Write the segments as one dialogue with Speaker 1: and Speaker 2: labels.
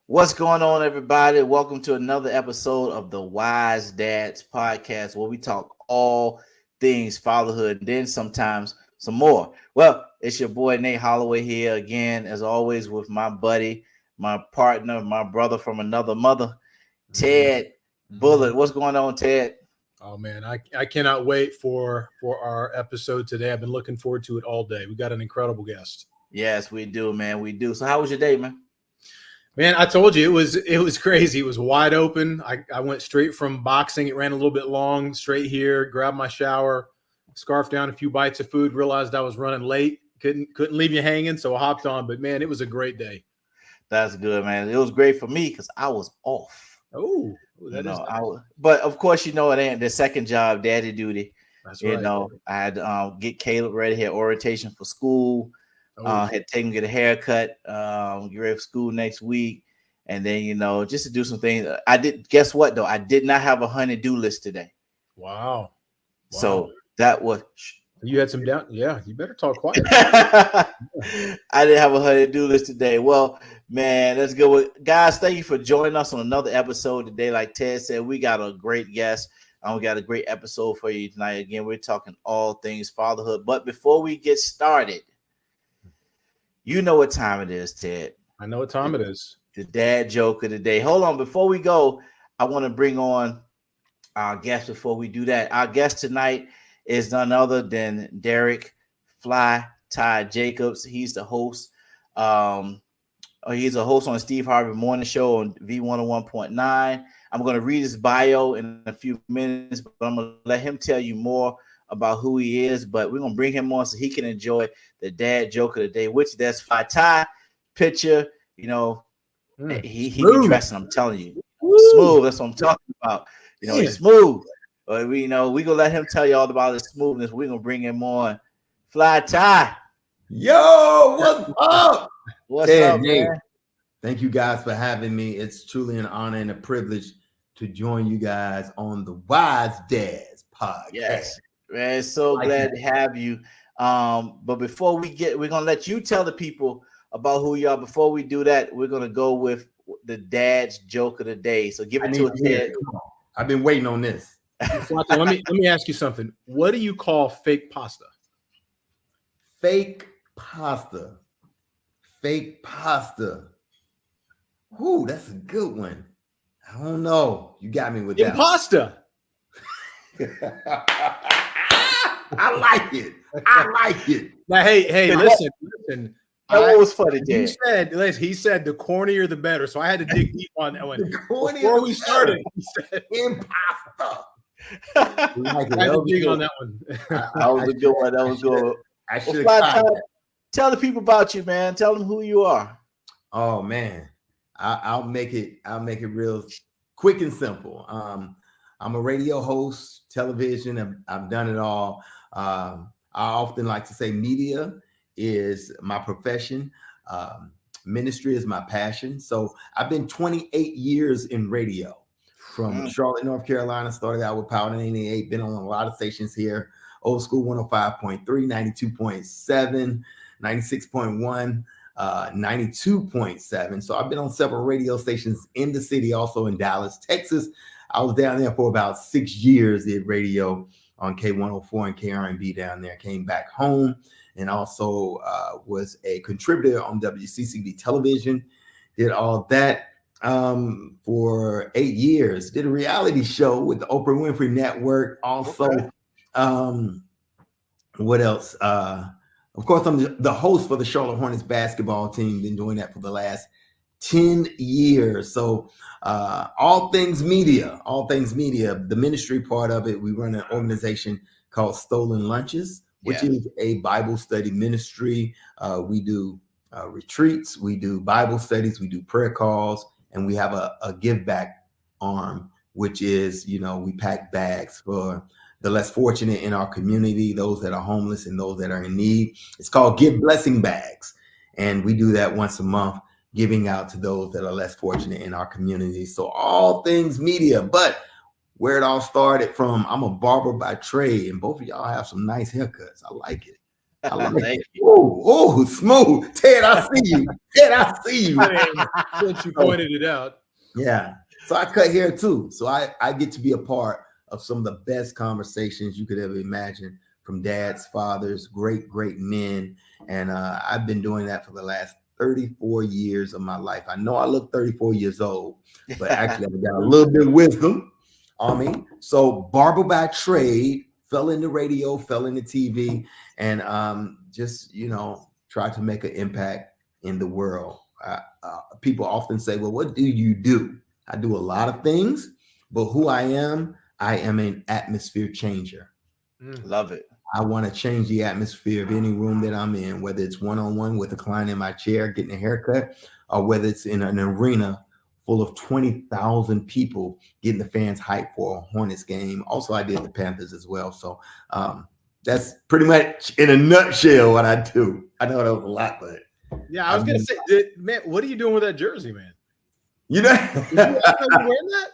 Speaker 1: What's going on, everybody? Welcome to another episode of the Wise Dads Podcast, where we talk all things fatherhood and then sometimes some more. Well, it's your boy Nate Holloway here again, as always, with my buddy, my partner, my brother from another mother, Ted Bullitt. What's going on, Ted?
Speaker 2: Oh man, I cannot wait for our episode today. I've been looking forward to it all day. We got an incredible guest.
Speaker 1: Yes, we do, man. We do. So, how was your day, man?
Speaker 2: Man, I told you it was crazy. It was wide open. I went straight from boxing. It ran a little bit long, straight here, grabbed my shower, scarfed down a few bites of food, realized I was running late. Couldn't leave you hanging, so I hopped on. But man, it was a great day.
Speaker 1: That's good, man. It was great for me because I was off.
Speaker 2: Oh,
Speaker 1: that is nice. But of course, it ain't the second job, daddy duty.
Speaker 2: That's right.
Speaker 1: I had to get Caleb ready, had orientation for school. Had to take him get a haircut, get ready for school next week, and then just to do some things. I did. Guess what though? I did not have a honey-do list today.
Speaker 2: Wow.
Speaker 1: So that was.
Speaker 2: You had some down. Yeah, you better talk quiet.
Speaker 1: I didn't have a honey-do list today. Well, man, let's go. Guys, thank you for joining us on another episode today. Like Ted said, we got a great guest. We got a great episode for you tonight. Again, we're talking all things fatherhood. But before we get started, you know what time it is, Ted.
Speaker 2: I know what time it is.
Speaker 1: The dad joke of the day. Hold on. Before we go, I want to bring on our guest before we do that. Our guest tonight is none other than Derrick Fly Ty Jacobs. He's the host. He's a host on Steve Harvey Morning Show on V101.9. I'm going to read his bio in a few minutes, but I'm going to let him tell you more about who he is. But we're going to bring him on so he can enjoy the dad joke of the day, which that's Fly Ty picture. He be dressing. I'm telling you, smooth. That's what I'm talking about. He's smooth. But we gonna let him tell you all about his smoothness. We're gonna bring him on. Fly Ty.
Speaker 3: Yo, what's up?
Speaker 1: What's up,
Speaker 3: Nate?
Speaker 1: Man?
Speaker 3: Thank you guys for having me. It's truly an honor and a privilege to join you guys on the Wise Dads podcast.
Speaker 1: Yes, man. So glad to have you. But before we're gonna let you tell the people about who you are. Before we do that, we're gonna go with the dad's joke of the day. So give it to us, Ted.
Speaker 3: I've been waiting on this.
Speaker 2: let me ask you something. What do you call fake pasta?
Speaker 3: Fake pasta. Fake pasta. Ooh, that's a good one. I don't know. You got me with that.
Speaker 2: Pasta.
Speaker 3: I like it. I like it.
Speaker 2: Now, hey, listen.
Speaker 1: That was funny, Ted.
Speaker 2: He said the cornier the better. So I had to dig deep on that one.
Speaker 3: Before
Speaker 2: we started, he said
Speaker 3: impasta.
Speaker 2: I had to dig on that one.
Speaker 1: That was a good one. That was good.
Speaker 3: I should
Speaker 1: tell the people about you, man. Tell them who you are.
Speaker 3: Oh man, I'll make it real quick and simple. I'm a radio host, television. I've done it all. I often like to say media is my profession. Ministry is my passion. So I've been 28 years in radio from Charlotte, North Carolina. Started out with Power 98, been on a lot of stations here. Old School 105.3, 92.7, 96.1, 92.7. So I've been on several radio stations in the city, also in Dallas, Texas. I was down there for about 6 years, did radio on K104 and KRNB down there. Came back home and also was a contributor on WCCB television. Did all that for 8 years. Did a reality show with the Oprah Winfrey Network. Also, what else? Of course, I'm the host for the Charlotte Hornets basketball team. Been doing that for the last 10 years. So all things media, the ministry part of it. We run an organization called Stolen Lunches, which is a Bible study ministry. We do retreats, we do Bible studies, we do prayer calls, and we have a give back arm, which is, we pack bags for the less fortunate in our community, those that are homeless and those that are in need. It's called Give Blessing Bags. And we do that once a month, giving out to those that are less fortunate in our community. So all things media, but where it all started from, I'm a barber by trade, and both of y'all have some nice haircuts. I like it. I like
Speaker 1: Thank
Speaker 3: it. Oh, smooth. Ted, I see you. Ted, I see you.
Speaker 2: I mean, since you pointed it out.
Speaker 3: Yeah. So I cut hair too. So I get to be a part of some of the best conversations you could ever imagine from dads, fathers, great, great men. And I've been doing that for the last 34 years of my life. I know I look 34 years old, but actually I've got a little bit of wisdom on me. So barber by trade, fell into radio, fell into TV, and just, try to make an impact in the world. People often say, well, what do you do? I do a lot of things, but who I am an atmosphere changer.
Speaker 1: Love it.
Speaker 3: I want to change the atmosphere of any room that I'm in, whether it's one-on-one with a client in my chair getting a haircut, or whether it's in an arena full of 20,000 people getting the fans hyped for a Hornets game. Also, I did the Panthers as well. So that's pretty much in a nutshell what I do. I know that was a lot, but
Speaker 2: yeah, I was going to say, man, what are you doing with that jersey, man?
Speaker 3: You know,
Speaker 2: you wearing that?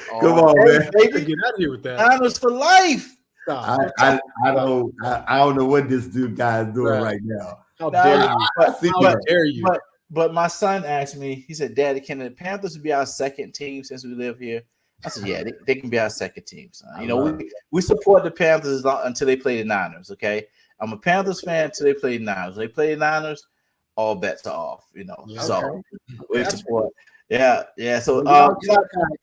Speaker 3: Come on, man.
Speaker 2: Baby. Get out of here with that.
Speaker 1: Honors for life.
Speaker 3: I don't know what this guy is doing right now.
Speaker 2: How dare you?
Speaker 1: But my son asked me, he said, Daddy, can the Panthers be our second team since we live here? I said, yeah, they can be our second team, son. We support the Panthers until they play the Niners, okay? I'm a Panthers fan until they play the Niners. When they play the Niners, all bets are off,
Speaker 2: Okay.
Speaker 1: So we support. Yeah. So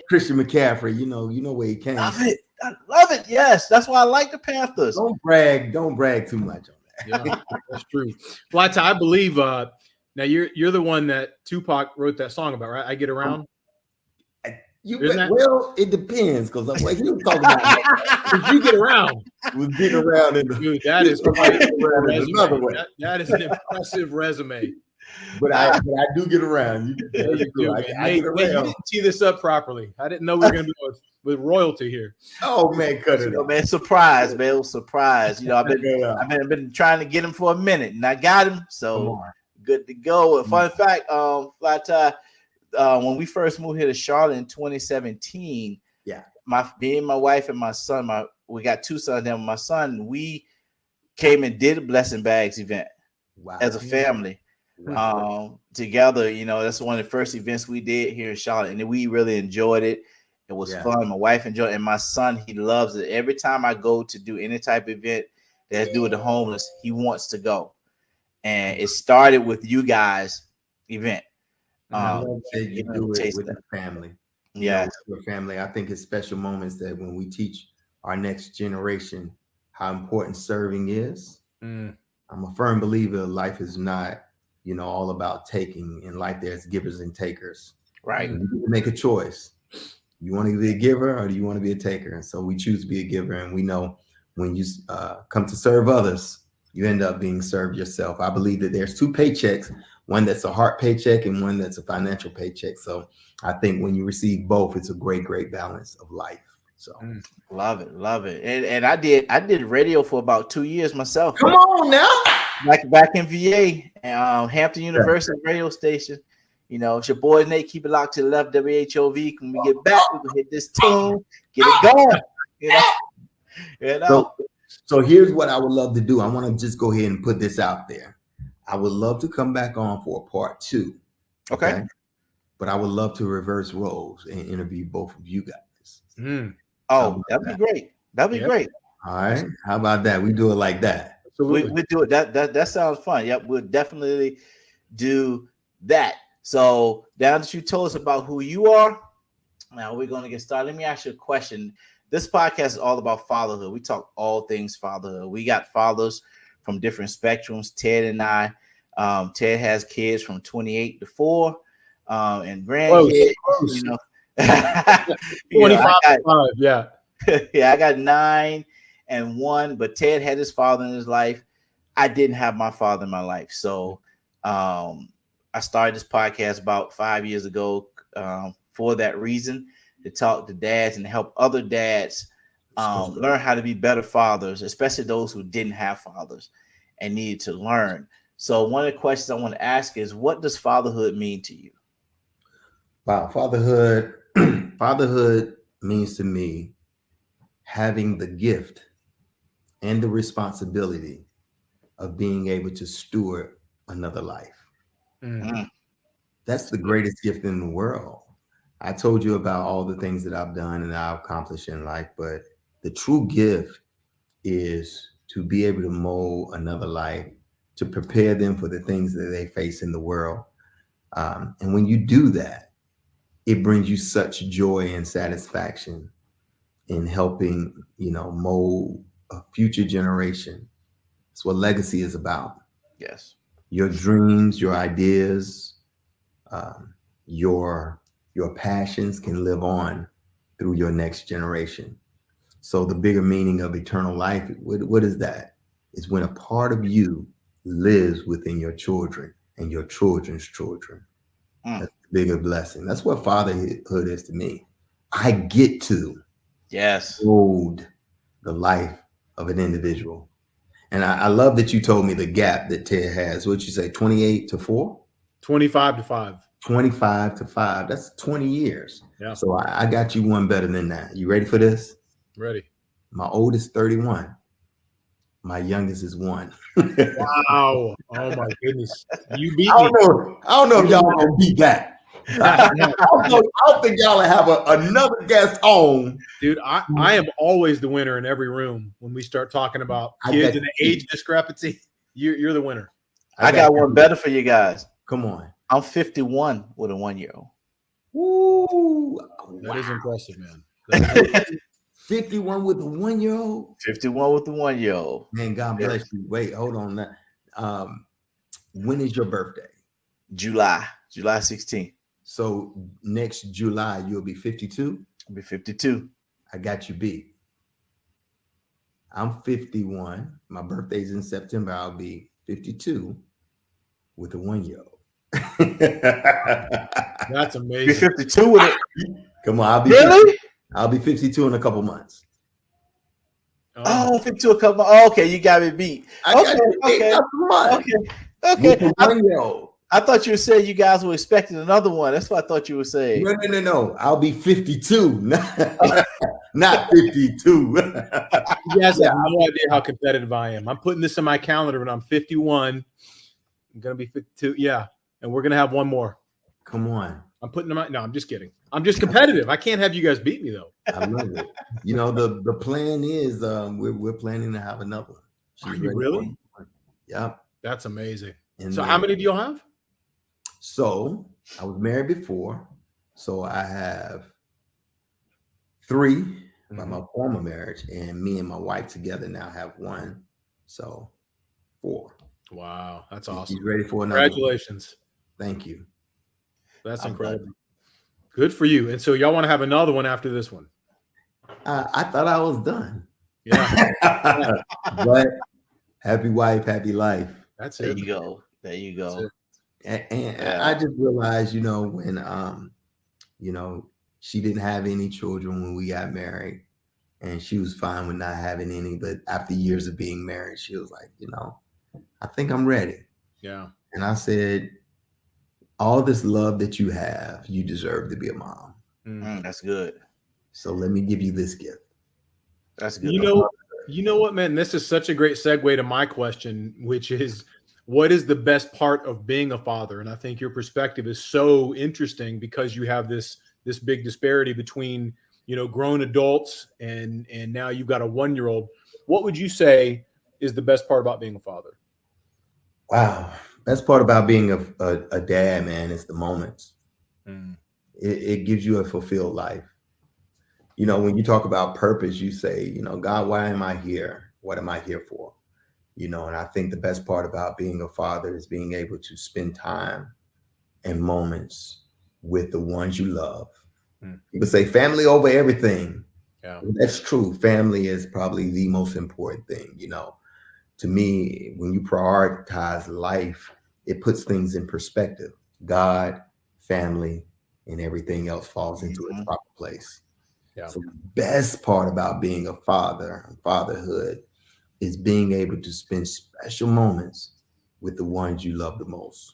Speaker 3: Christian McCaffrey, you know where he came.
Speaker 1: I love it. Yes, that's why I like the Panthers.
Speaker 3: Don't brag too much on that.
Speaker 2: Yeah, that's true. Fly Tie, I believe. Now you're the one that Tupac wrote that song about, right? I Get Around.
Speaker 3: Well, it depends because I'm like he was talking about.
Speaker 2: You get around.
Speaker 3: Was getting around in the
Speaker 2: dude. That is quite a resume. That is an impressive resume.
Speaker 3: But I do get around.
Speaker 2: You didn't tee this up properly. I didn't know we were going to do it with royalty here.
Speaker 3: Oh man, cut it
Speaker 1: man! Surprise, man! It was surprise. I've been trying to get him for a minute, and I got him. So good to go. Fun fact, Fly Tie. When we first moved here to Charlotte in 2017, me and my wife and my son, we got two sons. Then my son, we came and did a Blessing Bags event as a family. Together, that's one of the first events we did here in Charlotte, and we really enjoyed it. It was fun. My wife enjoyed it, and my son, he loves it. Every time I go to do any type of event that has to do with the homeless, he wants to go. And it started with you guys' event.
Speaker 3: I love that you do it with the family.
Speaker 1: Yeah,
Speaker 3: with family. I think it's special moments that when we teach our next generation how important serving is. I'm a firm believer life is not all about taking. In life, there's givers and takers.
Speaker 1: Right.
Speaker 3: You need to make a choice. You want to be a giver or do you want to be a taker? And so we choose to be a giver. And we know when you come to serve others, you end up being served yourself. I believe that there's two paychecks, one that's a heart paycheck and one that's a financial paycheck. So I think when you receive both, it's a great, great balance of life. So
Speaker 1: love it. And I did radio for about 2 years myself.
Speaker 3: Come on now.
Speaker 1: Back in VA, Hampton University radio station. It's your boy Nate. Keep it locked to the left. WHOV. When we get back, we can hit this tune, get it going.
Speaker 3: So here's what I would love to do. I want to just go ahead and put this out there. I would love to come back on for a part 2.
Speaker 1: Okay.
Speaker 3: But I would love to reverse roles and interview both of you guys.
Speaker 1: Oh, that'd be great. That'd be great.
Speaker 3: All right. How about that? We do it like that.
Speaker 1: We do it. That sounds fun. Yep, we'll definitely do that. So now that you told us about who you are, now we're going to get started. Let me ask you a question. This podcast is all about fatherhood. We talk all things fatherhood. We got fathers from different spectrums. Ted and I. Ted has kids from 28 to 4, and grandkids.
Speaker 2: 25 to 5. Yeah.
Speaker 1: Yeah, I got 9 and 1, but Ted had his father in his life. I didn't have my father in my life. So I started this podcast about 5 years ago for that reason, to talk to dads and help other dads learn how to be better fathers, especially those who didn't have fathers and needed to learn. So one of the questions I want to ask is, what does fatherhood mean to you?
Speaker 3: Wow, fatherhood means to me having the gift and the responsibility of being able to steward another life.
Speaker 1: Mm.
Speaker 3: That's the greatest gift in the world. I told you about all the things that I've done and I've accomplished in life, but the true gift is to be able to mold another life, to prepare them for the things that they face in the world. And when you do that, it brings you such joy and satisfaction in helping, mold a future generation. That's what legacy is about.
Speaker 1: Yes.
Speaker 3: Your dreams, your ideas, um, your passions can live on through your next generation. So the bigger meaning of eternal life, what is that? It's when a part of you lives within your children and your children's children.
Speaker 1: Mm.
Speaker 3: That's the bigger blessing. That's what fatherhood is to me. I get to
Speaker 1: Yes.
Speaker 3: mold the life of an individual. And I love that you told me the gap that Ted has. What'd you say, 28 to 4?
Speaker 2: 25 to 5.
Speaker 3: 25 to 5. That's 20 years.
Speaker 2: Yeah.
Speaker 3: So I got you one better than that. You ready for this?
Speaker 2: Ready.
Speaker 3: My oldest 31. My youngest is 1.
Speaker 2: Wow. Oh my goodness. You beat
Speaker 3: I
Speaker 2: me.
Speaker 3: don't know if y'all gonna beat that. I don't think y'all will have another guest on.
Speaker 2: Dude, I am always the winner in every room when we start talking about kids and the age discrepancy. You're the winner.
Speaker 1: I got one better for you guys.
Speaker 3: Come on.
Speaker 1: I'm 51 with a 1-year-old.
Speaker 3: Woo!
Speaker 2: That is impressive, man.
Speaker 3: 51 with a 1-year-old.
Speaker 1: 51 with the 1-year-old.
Speaker 3: Man, God bless you. Wait, hold on. When is your birthday?
Speaker 1: July 16th.
Speaker 3: So next July you'll be 52.
Speaker 1: I'll be 52.
Speaker 3: I got you beat. I'm 51. My birthday's in September. I'll be 52 with a 1-year-old.
Speaker 2: That's
Speaker 1: Be
Speaker 2: amazing.
Speaker 1: 52 with it.
Speaker 3: Come on, I'll be 52 in a couple months.
Speaker 1: Oh, 52 a couple. Oh, okay, you got me beat. Okay. I thought you were saying you guys were expecting another one. That's what I thought you were saying.
Speaker 3: No. I'll be 52, not 52.
Speaker 2: You guys have no idea how competitive I am. I'm putting this in my calendar when I'm 51. I'm gonna be 52. Yeah, and we're gonna have one more.
Speaker 3: Come on.
Speaker 2: I'm putting them out. No, I'm just kidding. I'm just competitive. I can't have you guys beat me though.
Speaker 3: I love it. The plan is we're planning to have another one.
Speaker 2: Are you really?
Speaker 3: Yeah.
Speaker 2: That's amazing.
Speaker 3: And
Speaker 2: so how many do you have?
Speaker 3: So I was married before. So I have 3 by my former marriage, and me and my wife together now have 1. So 4.
Speaker 2: Wow, that's awesome.
Speaker 3: You ready for another?
Speaker 2: Congratulations.
Speaker 3: Thank you.
Speaker 2: That's incredible. Good for you. And so y'all want to have another one after this one?
Speaker 3: I thought I was done.
Speaker 2: Yeah.
Speaker 3: But happy wife, happy life.
Speaker 2: That's
Speaker 1: There
Speaker 2: it.
Speaker 1: you go.
Speaker 3: And I just realized, when she didn't have any children when we got married, and she was fine with not having any, but after years of being married, she was like, I think I'm ready.
Speaker 2: Yeah.
Speaker 3: And I said, all this love that you have, you deserve to be a mom.
Speaker 1: That's good.
Speaker 3: So let me give you this gift.
Speaker 1: That's good.
Speaker 2: You know what, man? This is such a great segue to my question, which is, what is the best part of being a father? And I think your perspective is so interesting because you have this big disparity between, grown adults and now you've got a 1-year-old. What would you say is the best part about being a father?
Speaker 3: Wow. Best part about being a dad, man, is the moments. It gives you a fulfilled life. When you talk about purpose, you say, God, why am I here? What am I here for? And I think the best part about being a father is being able to spend time and moments with the ones you love. People say family over everything.
Speaker 2: Yeah.
Speaker 3: That's true. Family is probably the most important thing. To me, when you prioritize life, it puts things in perspective. God, family, and everything else falls into its proper place.
Speaker 2: Yeah.
Speaker 3: So the best part about being a father, fatherhood, is being able to spend special moments with the ones you love the most.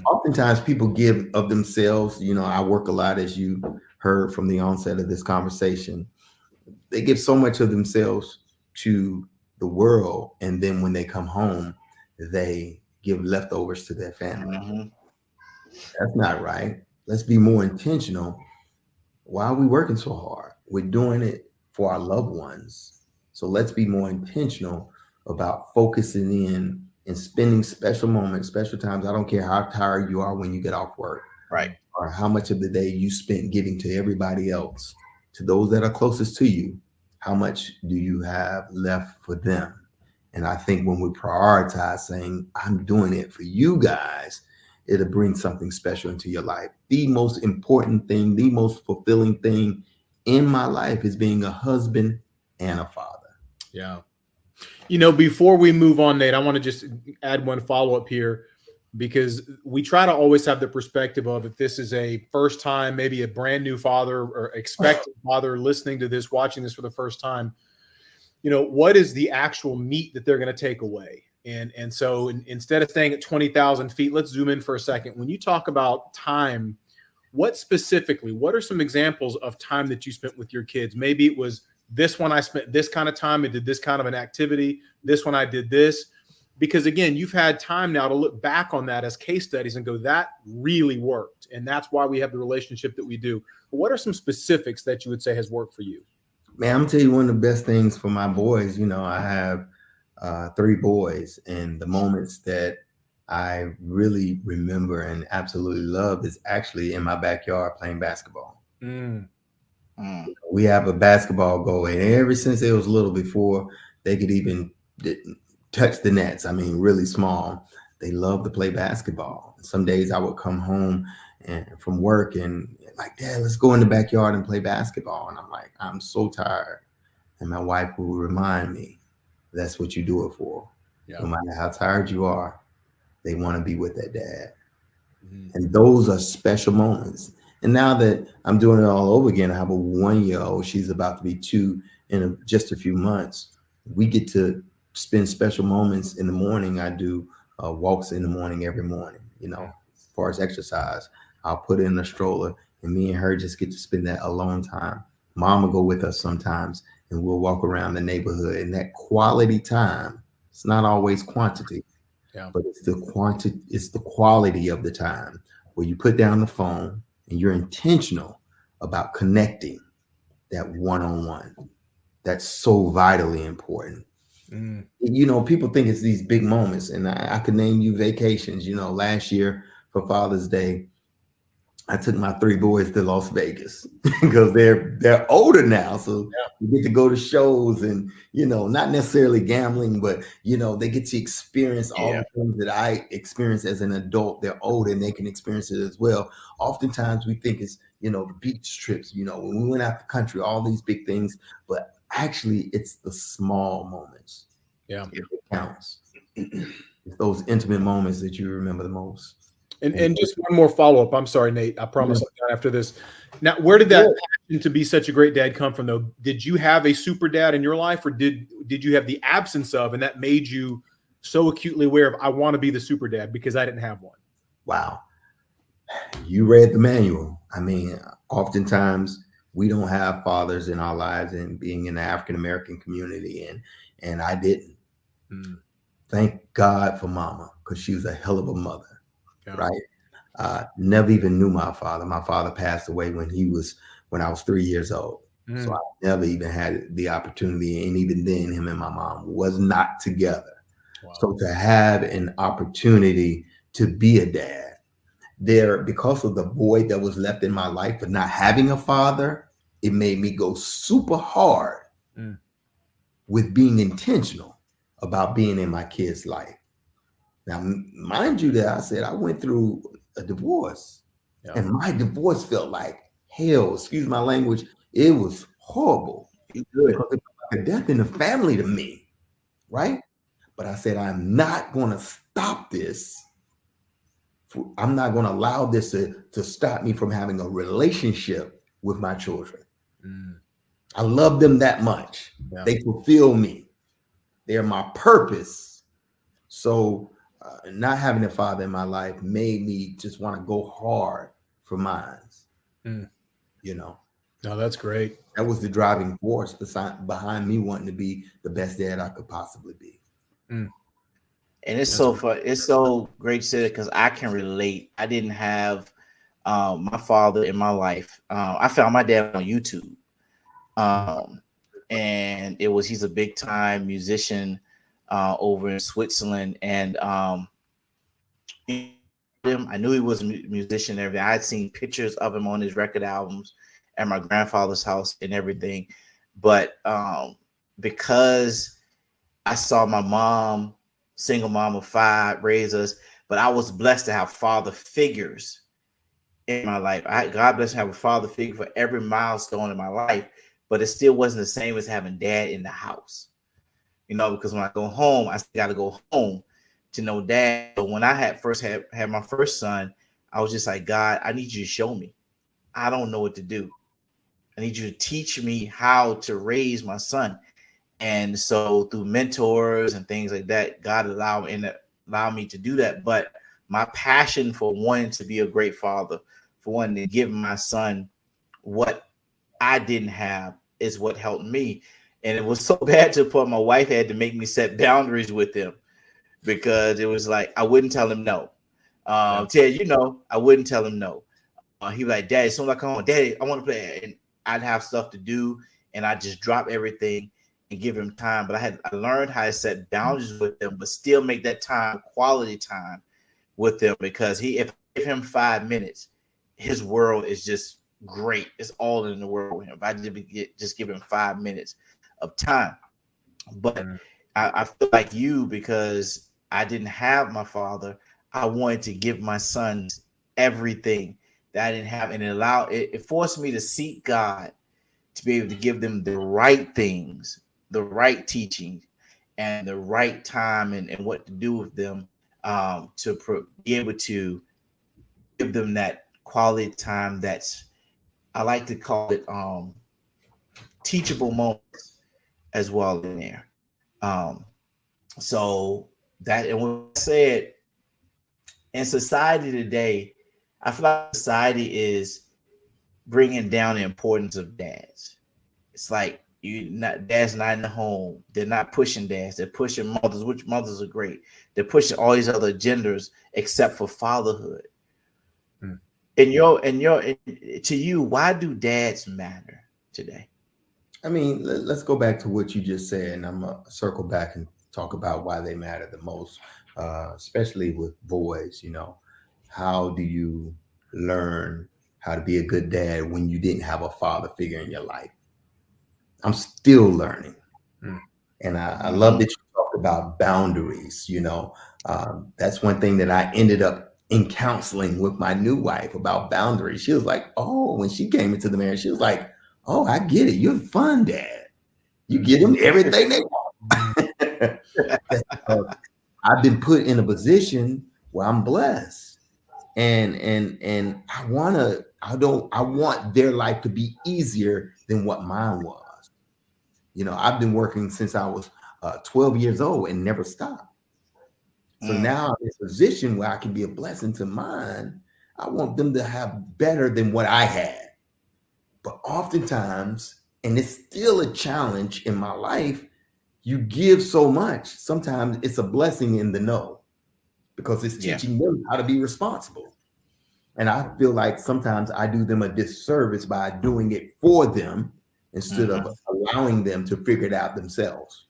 Speaker 3: Oftentimes people give of themselves. I work a lot, as you heard from the onset of this conversation. They give so much of themselves to the world, and then when they come home, they give leftovers to their family.
Speaker 1: Mhm.
Speaker 3: That's not right. Let's be more intentional. Why are we working so hard? We're doing it for our loved ones. So let's be more intentional about focusing in and spending special moments, special times. I don't care how tired you are when you get off work,
Speaker 1: Right.
Speaker 3: or how much of the day you spent giving to everybody else, to those that are closest to you. How much do you have left for them? And I think when we prioritize saying, I'm doing it for you guys, it'll bring something special into your life. The most important thing, the most fulfilling thing in my life is being a husband and a father.
Speaker 2: Yeah. You know, before we move on, Nate, I want to just add one follow-up here, because we try to always have the perspective of, if this is a first time, maybe a brand new father or expecting father listening to this, watching this for the first time, you know, what is the actual meat that they're going to take away? And so instead of staying at 20,000 feet, let's zoom in for a second. When you talk about time, what are some examples of time that you spent with your kids? Maybe it was this one, I spent this kind of time and did this kind of an activity. This one, I did this. Because again, you've had time now to look back on that as case studies and go, that really worked. And that's why we have the relationship that we do. But what are some specifics that you would say has worked for you?
Speaker 3: Man, I'm gonna tell you one of the best things for my boys. You know, I have 3 boys, and the moments that I really remember and absolutely love is actually in my backyard playing basketball.
Speaker 2: Mm.
Speaker 3: We have a basketball goal, and ever since they was little, before they could even touch the nets, I mean, really small, they love to play basketball. Some days I would come home and from work and like, Dad, let's go in the backyard and play basketball. And I'm like, I'm so tired. And my wife will remind me, that's what you do it for.
Speaker 2: Yeah.
Speaker 3: No matter how tired you are, they want to be with their dad.
Speaker 2: Mm.
Speaker 3: And those are special moments. And now that I'm doing it all over again, I have a 1-year-old. She's about to be 2 in just a few months. We get to spend special moments in the morning. I do walks in the morning every morning. You know, as far as exercise, I'll put it in a stroller, and me and her just get to spend that alone time. Mom will go with us sometimes, and we'll walk around the neighborhood. And that quality time, it's not always quantity.
Speaker 2: Yeah.
Speaker 3: But it's the quality of the time where you put down the phone and you're intentional about connecting, that one-on-one. That's so vitally important.
Speaker 2: Mm.
Speaker 3: You know, people think it's these big moments, and I could name you vacations. You know, last year for Father's Day, I took my 3 boys to Las Vegas because they're older now. So you get to go to shows and, you know, not necessarily gambling, but, you know, they get to experience all the things that I experienced as an adult. They're older and they can experience it as well. Oftentimes we think it's, you know, the beach trips, you know, when we went out the country, all these big things, but actually it's the small moments.
Speaker 2: Yeah.
Speaker 3: It counts. It's those intimate moments that you remember the most.
Speaker 2: And just one more follow-up. I'm sorry, Nate. I promise I'm done after this. Now, where did that passion to be such a great dad come from, though? Did you have a super dad in your life, or did you have the absence of, and that made you so acutely aware of, I want to be the super dad because I didn't have one?
Speaker 3: Wow. You read the manual. I mean, oftentimes we don't have fathers in our lives, and being in the African-American community, and I didn't. Thank God for Mama, because she was a hell of a mother. Right. Never even knew my father. My father passed away when I was 3 years old. So I never even had the opportunity. And even then, him and my mom was not together. Wow. So to have an opportunity to be a dad there, because of the void that was left in my life for not having a father, it made me go super hard with being intentional about being in my kid's life. Now, mind you that I said I went through a divorce, and my divorce felt like hell. Excuse my language. It was horrible. Because it felt like a death in the family to me, right? But I said, I'm not going to stop this. I'm not going to allow this to stop me from having a relationship with my children. I love them that much. They fulfill me. They're my purpose. So not having a father in my life made me just want to go hard for mine. You know.
Speaker 2: No, that's great.
Speaker 3: That was the driving force behind me wanting to be the best dad I could possibly be.
Speaker 1: And it's
Speaker 2: That's
Speaker 1: so fun. It's so great to say that because I can relate. I didn't have my father in my life. I found my dad on YouTube. Um, and he's a big time musician over in Switzerland. And him, I knew he was a musician and everything. I had seen pictures of him on his record albums at my grandfather's house and everything. But because I saw my mom, single mom of five, raise us, but I was blessed to have father figures in my life. God bless me, have a father figure for every milestone in my life, but it still wasn't the same as having dad in the house. Because when I go home, I still got to go home to know dad. But when I had my first son, I was just like, God, I need you to show me. I don't know what to do. I need you to teach me how to raise my son. And so through mentors and things like that, God allowed me to do that. But my passion for wanting to be a great father, for wanting to give my son what I didn't have, is what helped me. And it was so bad to the point my wife had to make me set boundaries with him, because it was like I wouldn't tell him no. Ted, I wouldn't tell him no. He was like, Daddy, as soon as I come home, Daddy, I want to play. And I'd have stuff to do, and I'd just drop everything and give him time. But I learned how to set boundaries with him, but still make that time quality time with him, because if I give him 5 minutes, his world is just great. It's all in the world with him. If I just give him 5 minutes of time. But I feel like you, because I didn't have my father, I wanted to give my sons everything that I didn't have, and it forced me to seek God to be able to give them the right things, the right teaching, and the right time, and what to do with them, be able to give them that quality time. I like to call it teachable moments as well in there. So that, and when I said, in society today, I feel like society is bringing down the importance of dads. It's like dad's not in the home. They're not pushing dads. They're pushing mothers, which mothers are great. They're pushing all these other genders except for fatherhood. To you, why do dads matter today?
Speaker 3: I mean, let's go back to what you just said, and I'm gonna circle back and talk about why they matter the most, especially with boys. How do you learn how to be a good dad when you didn't have a father figure in your life? I'm still learning, and I love that you talked about boundaries. That's one thing that I ended up in counseling with my new wife about boundaries. She was like, "Oh," when she came into the marriage, she was like, "Oh, I get it. You're a fun dad. You give them everything they want." I've been put in a position where I'm blessed, and I want their life to be easier than what mine was. I've been working since I was 12 years old and never stopped. So now I'm in a position where I can be a blessing to mine. I want them to have better than what I had. But oftentimes, and it's still a challenge in my life, you give so much. Sometimes it's a blessing in the no, because it's teaching them how to be responsible. And I feel like sometimes I do them a disservice by doing it for them instead of allowing them to figure it out themselves.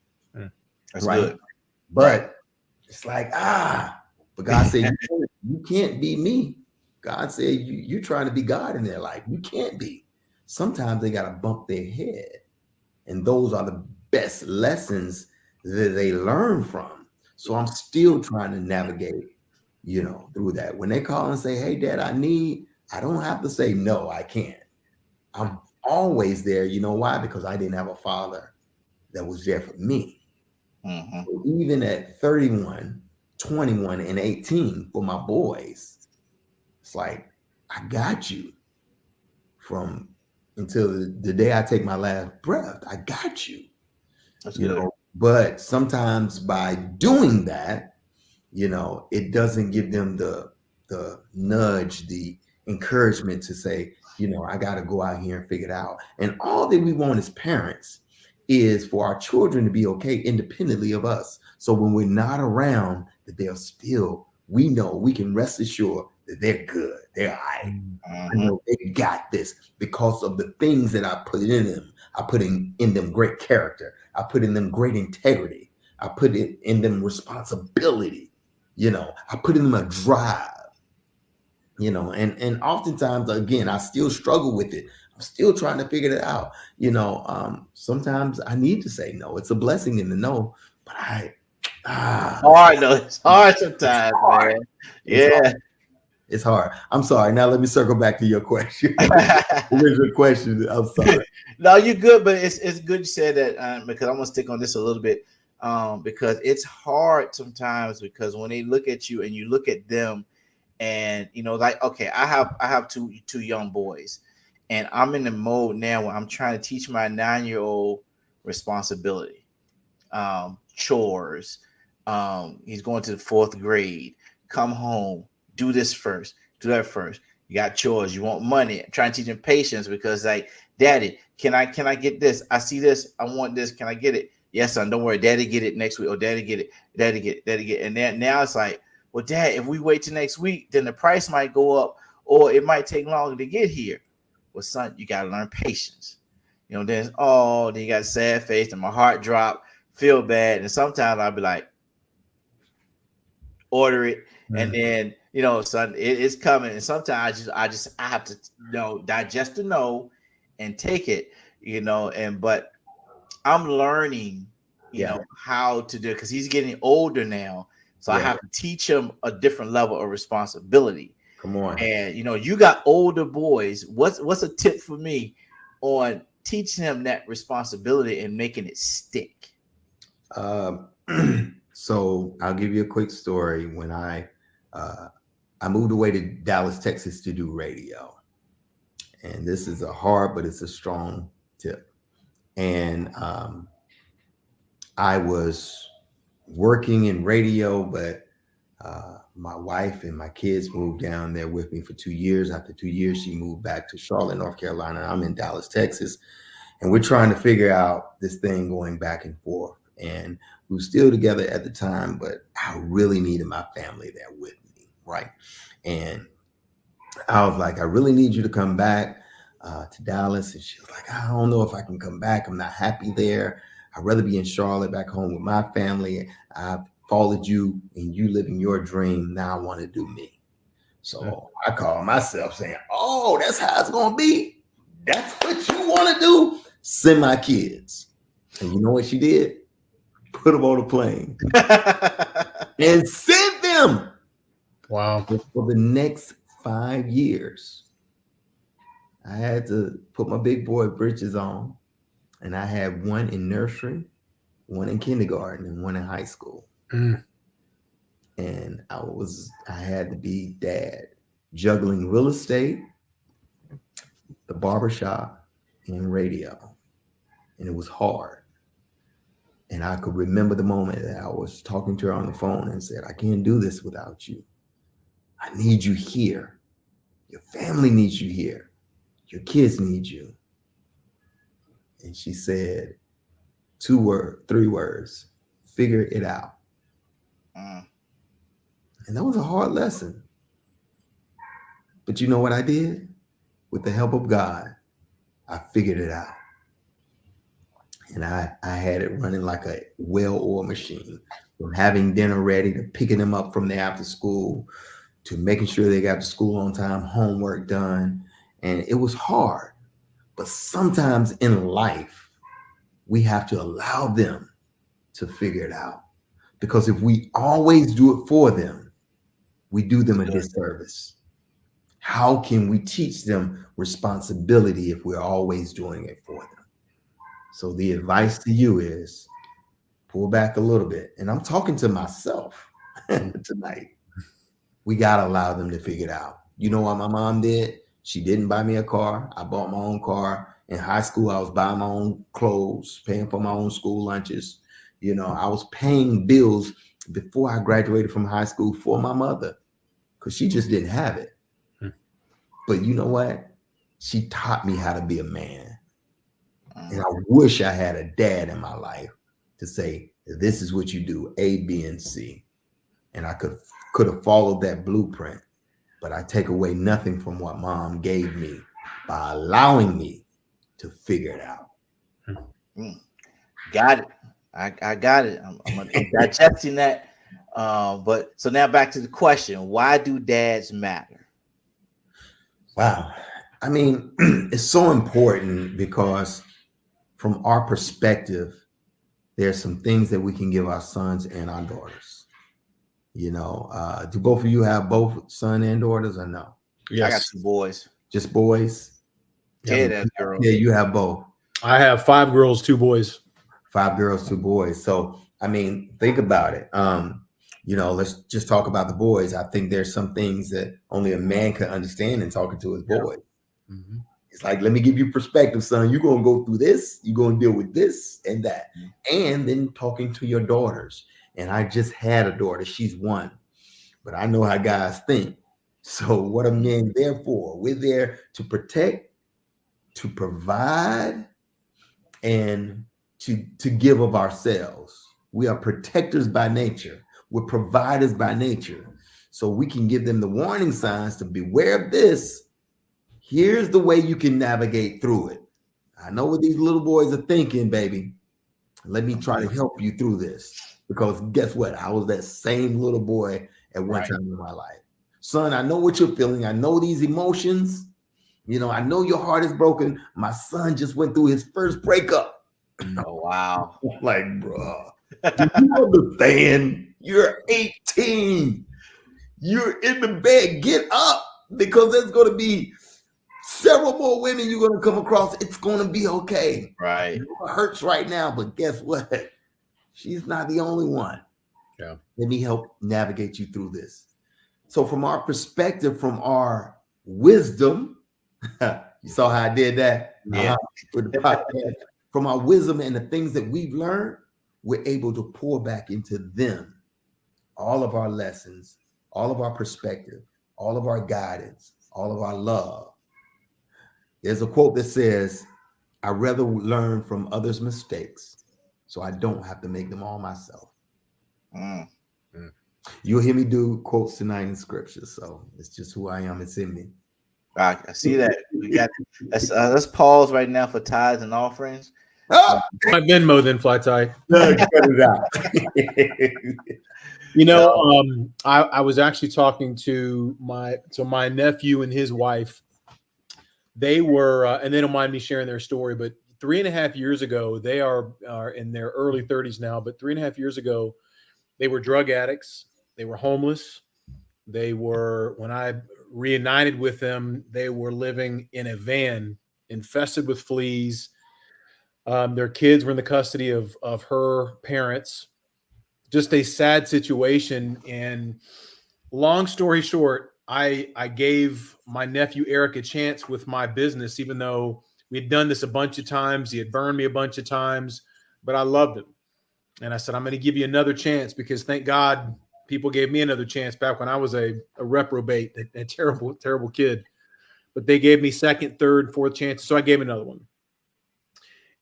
Speaker 1: That's good.
Speaker 3: But it's like, but God said, you can't be me. God said, you're trying to be God in their life. You can't be. Sometimes they got to bump their head. And those are the best lessons that they learn from. So I'm still trying to navigate, through that. When they call and say, "Hey, Dad, I don't have to say, no, I can't." I'm always there. You know why? Because I didn't have a father that was there for me. So even at 31, 21, and 18 for my boys, it's like, I got you from until the day I take my last breath. I got you.
Speaker 1: That's good.
Speaker 3: But sometimes by doing that, it doesn't give them the nudge, the encouragement to say, I got to go out here and figure it out. And all that we want as parents is for our children to be okay independently of us. So when we're not around, that they're still, we know, we can rest assured that they're good. They're all right. I know they got this because of the things that I put in them. I put in them great character. I put in them great integrity. I put in them responsibility. I put in them a drive. And oftentimes, again, I still struggle with it. I'm still trying to figure it out. Sometimes I need to say no. It's a blessing in the no, but
Speaker 1: hard though. It's hard sometimes, man. Yeah.
Speaker 3: It's hard. I'm sorry. Now let me circle back to your question. Where's your question? I'm sorry.
Speaker 1: No, you're good, but it's good you said that because I'm gonna stick on this a little bit because it's hard sometimes because when they look at you and you look at them and like okay, I have two young boys and I'm in the mode now where I'm trying to teach my 9-year-old responsibility, chores. He's going to the 4th grade. Come home. Do this first, do that first. You got chores, you want money. I'm trying to teach him patience because like, Daddy, can I get this? I see this, I want this. Can I get it? Yes, son, don't worry. Daddy get it next week. Or daddy get it. Daddy get it. And then now it's like, well, Dad, if we wait till next week, then the price might go up or it might take longer to get here. Well, son, you gotta learn patience. Then then you got a sad face and my heart drop, feel bad. And sometimes I'll be like, order it. And then son, it's coming. And sometimes I have to digest the no and take it, but I'm learning, how to do it because he's getting older now. So I have to teach him a different level of responsibility.
Speaker 3: Come on.
Speaker 1: And you got older boys. What's a tip for me on teaching him that responsibility and making it stick?
Speaker 3: So I'll give you a quick story. When I moved away to Dallas, Texas to do radio. And this is a hard, but it's a strong tip. And I was working in radio, but my wife and my kids moved down there with me for 2 years. After 2 years, she moved back to Charlotte, North Carolina. I'm in Dallas, Texas. And we're trying to figure out this thing going back and forth. And we were still together at the time, but I really needed my family there with me, right? And I was like, I really need you to come back to Dallas. And she was like, I don't know if I can come back. I'm not happy there. I'd rather be in Charlotte back home with my family. I've followed you and you living your dream. Now I want to do me. So I call myself saying, oh, that's how it's going to be. That's what you want to do. Send my kids. And you know what she did? Put them on a plane and sent them.
Speaker 2: Wow.
Speaker 3: For the next 5 years, I had to put my big boy britches on, and I had one in nursery, one in kindergarten, and one in high school. And I had to be dad, juggling real estate, the barbershop, and radio. And it was hard. And I could remember the moment that I was talking to her on the phone and said, I can't do this without you. I need you here. Your family needs you here. Your kids need you. And she said 3 words, figure it out. And that was a hard lesson. But you know what I did? With the help of God, I figured it out. And I had it running like a well-oiled machine, from having dinner ready to picking them up from the after school to making sure they got to school on time, homework done. And it was hard. But sometimes in life, we have to allow them to figure it out. Because if we always do it for them, we do them a disservice. How can we teach them responsibility if we're always doing it for them? So the advice to you is pull back a little bit. And I'm talking to myself tonight. We got to allow them to figure it out. You know what my mom did? She didn't buy me a car. I bought my own car. In high school, I was buying my own clothes, paying for my own school lunches. I was paying bills before I graduated from high school for my mother because she just didn't have it. But you know what? She taught me how to be a man. And I wish I had a dad in my life to say, this is what you do, A, B, and C. And I could have followed that blueprint, but I take away nothing from what mom gave me by allowing me to figure it out.
Speaker 1: Got it. I got it. I'm digesting that. But so now back to the question: why do dads matter?
Speaker 3: Wow. I mean, it's so important because from our perspective, there's some things that we can give our sons and our daughters. You know, do both of you have both son and daughters or no?
Speaker 1: Yes. I got 2 boys.
Speaker 3: Just boys?
Speaker 1: Yeah, that's girls.
Speaker 3: Yeah, you have both.
Speaker 2: I have 5 girls, 2 boys.
Speaker 3: 5 girls, 2 boys. So, I mean, think about it. You know, let's just talk about the boys. I think there's some things that only a man can understand in talking to his boy. Mm-hmm. It's like, let me give you perspective, son. You're going to go through this. You're going to deal with this and that. And then talking to your daughters. And I just had a daughter. She's 1. But I know how guys think. So what are men there for? We're there to protect, to provide, and to give of ourselves. We are protectors by nature. We're providers by nature. So we can give them the warning signs to beware of this. Here's the way you can navigate through it. I know what these little boys are thinking, baby. Let me try to help you through this. Because guess what? I was that same little boy at one time in my life. Son, I know what you're feeling. I know these emotions. You know, I know your heart is broken. My son just went through his first breakup.
Speaker 1: Oh, wow.
Speaker 3: Like, bro, do you understand? You're 18. You're in the bed. Get up, because there's going to be several more women you're going to come across. It's going to be okay.
Speaker 1: Right.
Speaker 3: It hurts right now, but guess what? She's not the only one.
Speaker 2: Yeah. Let
Speaker 3: me help navigate you through this. So from our perspective, from our wisdom, you saw how I did that?
Speaker 1: Yeah.
Speaker 3: With the podcast. From our wisdom and the things that we've learned, we're able to pour back into them all of our lessons, all of our perspective, all of our guidance, all of our love. There's a quote that says, I'd rather learn from others' mistakes so I don't have to make them all myself. You'll hear me do quotes tonight in scripture, so it's just who I am. It's in me.
Speaker 1: I see that. We got let's pause right now for tithes and offerings.
Speaker 2: My Venmo then, Fly Tie.
Speaker 3: Cut it out.
Speaker 2: You know, I was actually talking to my nephew and his wife. They were, and they don't mind me sharing their story, but 3.5 years ago, they are in their early 30s now, but 3.5 years ago, they were drug addicts. They were homeless. They were, when I reunited with them, they were living in a van infested with fleas. Their kids were in the custody of her parents. Just a sad situation. And long story short, I gave my nephew Eric a chance with my business, even though we'd done this a bunch of times. He had burned me a bunch of times, but I loved him. And I said, I'm going to give you another chance, because thank God people gave me another chance back when I was a reprobate, a terrible, terrible kid. But they gave me second, third, fourth chances. So I gave him another one.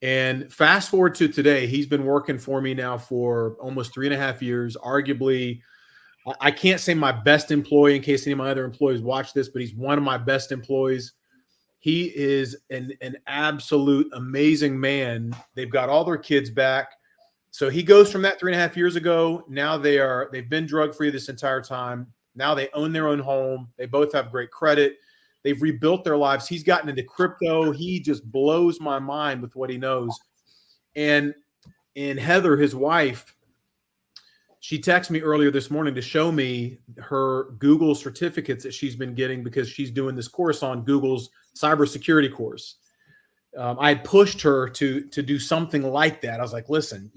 Speaker 2: And fast forward to today, he's been working for me now for almost 3.5 years. Arguably, I can't say my best employee in case any of my other employees watch this, but he's one of my best employees. He is an absolute amazing man. They've got all their kids back. So he goes from that 3.5 years ago. Now they've been drug-free this entire time. Now they own their own home. They both have great credit. They've rebuilt their lives. He's gotten into crypto. He just blows my mind with what he knows. And Heather, his wife, she texted me earlier this morning to show me her Google certificates that she's been getting, because she's doing this course on Google's cybersecurity course. I had pushed her to do something like that. I was like, listen,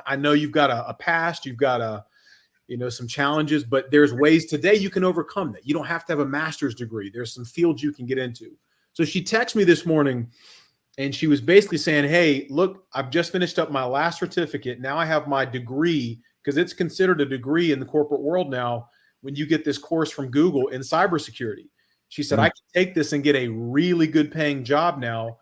Speaker 2: I know you've got a past, you've got some challenges, but there's ways today you can overcome that. You don't have to have a master's degree. There's some fields you can get into. So she texted me this morning, and she was basically saying, hey, look, I've just finished up my last certificate. Now I have my degree, because it's considered a degree in the corporate world now when you get this course from Google in cybersecurity. She said, I can take this and get a really good paying job now.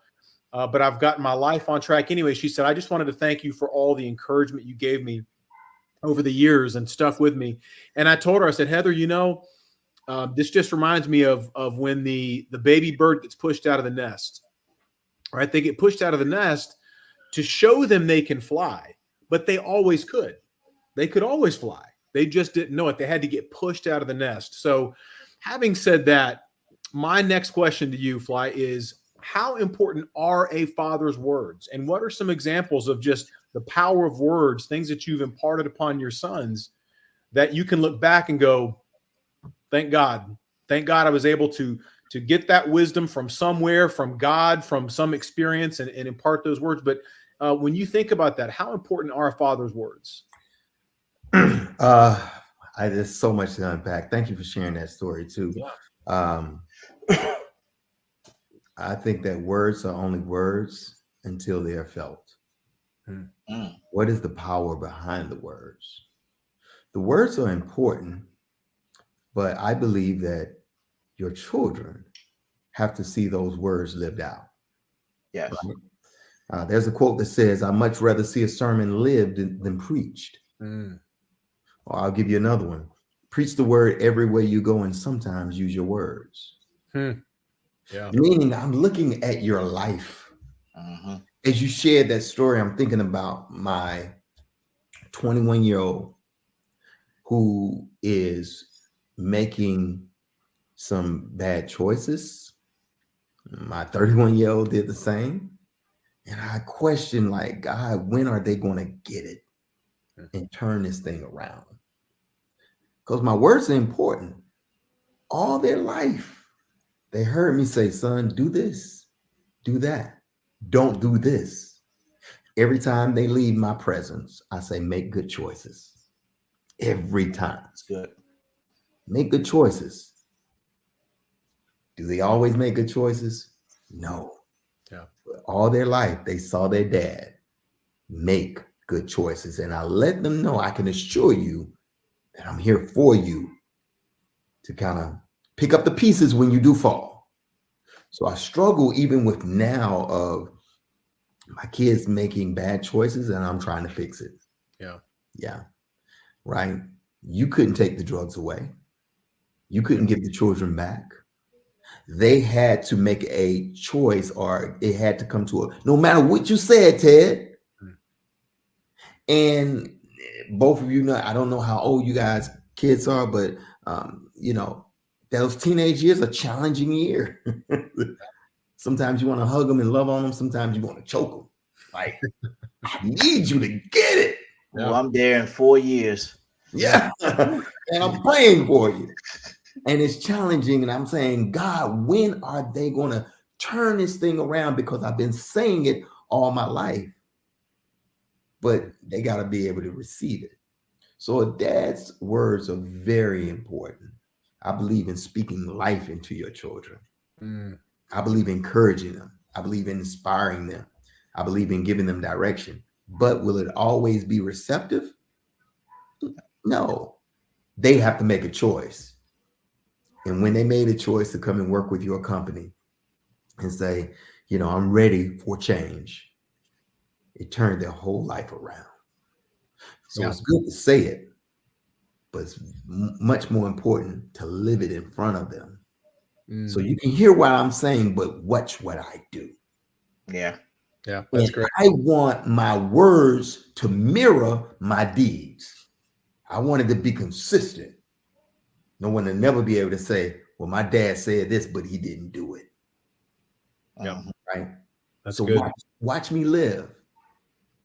Speaker 2: but I've gotten my life on track anyway. She said, I just wanted to thank you for all the encouragement you gave me over the years and stuck with me. And I told her, I said, Heather, this just reminds me of when the baby bird gets pushed out of the nest, right? They get pushed out of the nest to show them they can fly, but they always could. They could always fly. They just didn't know it. They had to get pushed out of the nest. So having said that, my next question to you, Fly, is how important are a father's words? And what are some examples of just the power of words, things that you've imparted upon your sons that you can look back and go, thank God. Thank God I was able to get that wisdom from somewhere, from God, from some experience and impart those words. But when you think about that, how important are a father's words?
Speaker 3: There's so much to unpack. Thank you for sharing that story too.
Speaker 2: Yeah.
Speaker 3: I think that words are only words until they are felt. What is the power behind the words? The words are important, but I believe that your children have to see those words lived out.
Speaker 1: Yes.
Speaker 3: Right? There's a quote that says, "I'd much rather see a sermon lived than preached." Or I'll give you another one. Preach the word everywhere you go, and sometimes use your words.
Speaker 2: Yeah.
Speaker 3: Meaning, I'm looking at your life. As you shared that story, I'm thinking about my 21-year-old who is making some bad choices. My 31-year-old did the same. And I question, like, God, when are they going to get it and turn this thing around? Because my words are important. All their life, they heard me say, son, do this, do that. Don't do this. Every time they leave my presence, I say, make good choices. Every time.
Speaker 1: That's good.
Speaker 3: Make good choices. Do they always make good choices? No.
Speaker 2: Yeah.
Speaker 3: But all their life, they saw their dad make good choices. And I let them know, I can assure you that I'm here for you to kind of pick up the pieces when you do fall. So I struggle even with now of my kids making bad choices and I'm trying to fix it. Yeah. Right. You couldn't take the drugs away. You couldn't give the children back. They had to make a choice, or it had to come to no matter what you said, Ted. And both of you know, I don't know how old you guys kids are, but those teenage years are challenging year. Sometimes you want to hug them and love on them. Sometimes you want to choke them. Like, I need you to get it.
Speaker 1: Well, I'm there in 4 years.
Speaker 3: Yeah. And I'm praying for you. And it's challenging. And I'm saying, God, when are they going to turn this thing around? Because I've been saying it all my life. But they got to be able to receive it. So a dad's words are very important. I believe in speaking life into your children. I believe in encouraging them. I believe in inspiring them. I believe in giving them direction. But will it always be receptive? No. They have to make a choice. And when they made a choice to come and work with your company and say, I'm ready for change, it turned their whole life around. So it's good to say it, but it's much more important to live it in front of them. So you can hear what I'm saying, but watch what I do.
Speaker 1: Yeah.
Speaker 2: Yeah, that's great.
Speaker 3: I want my words to mirror my deeds. I want it to be consistent. No one to never be able to say, well, my dad said this, but he didn't do it.
Speaker 2: Yeah.
Speaker 3: Right.
Speaker 2: That's
Speaker 3: so
Speaker 2: good.
Speaker 3: Watch me live.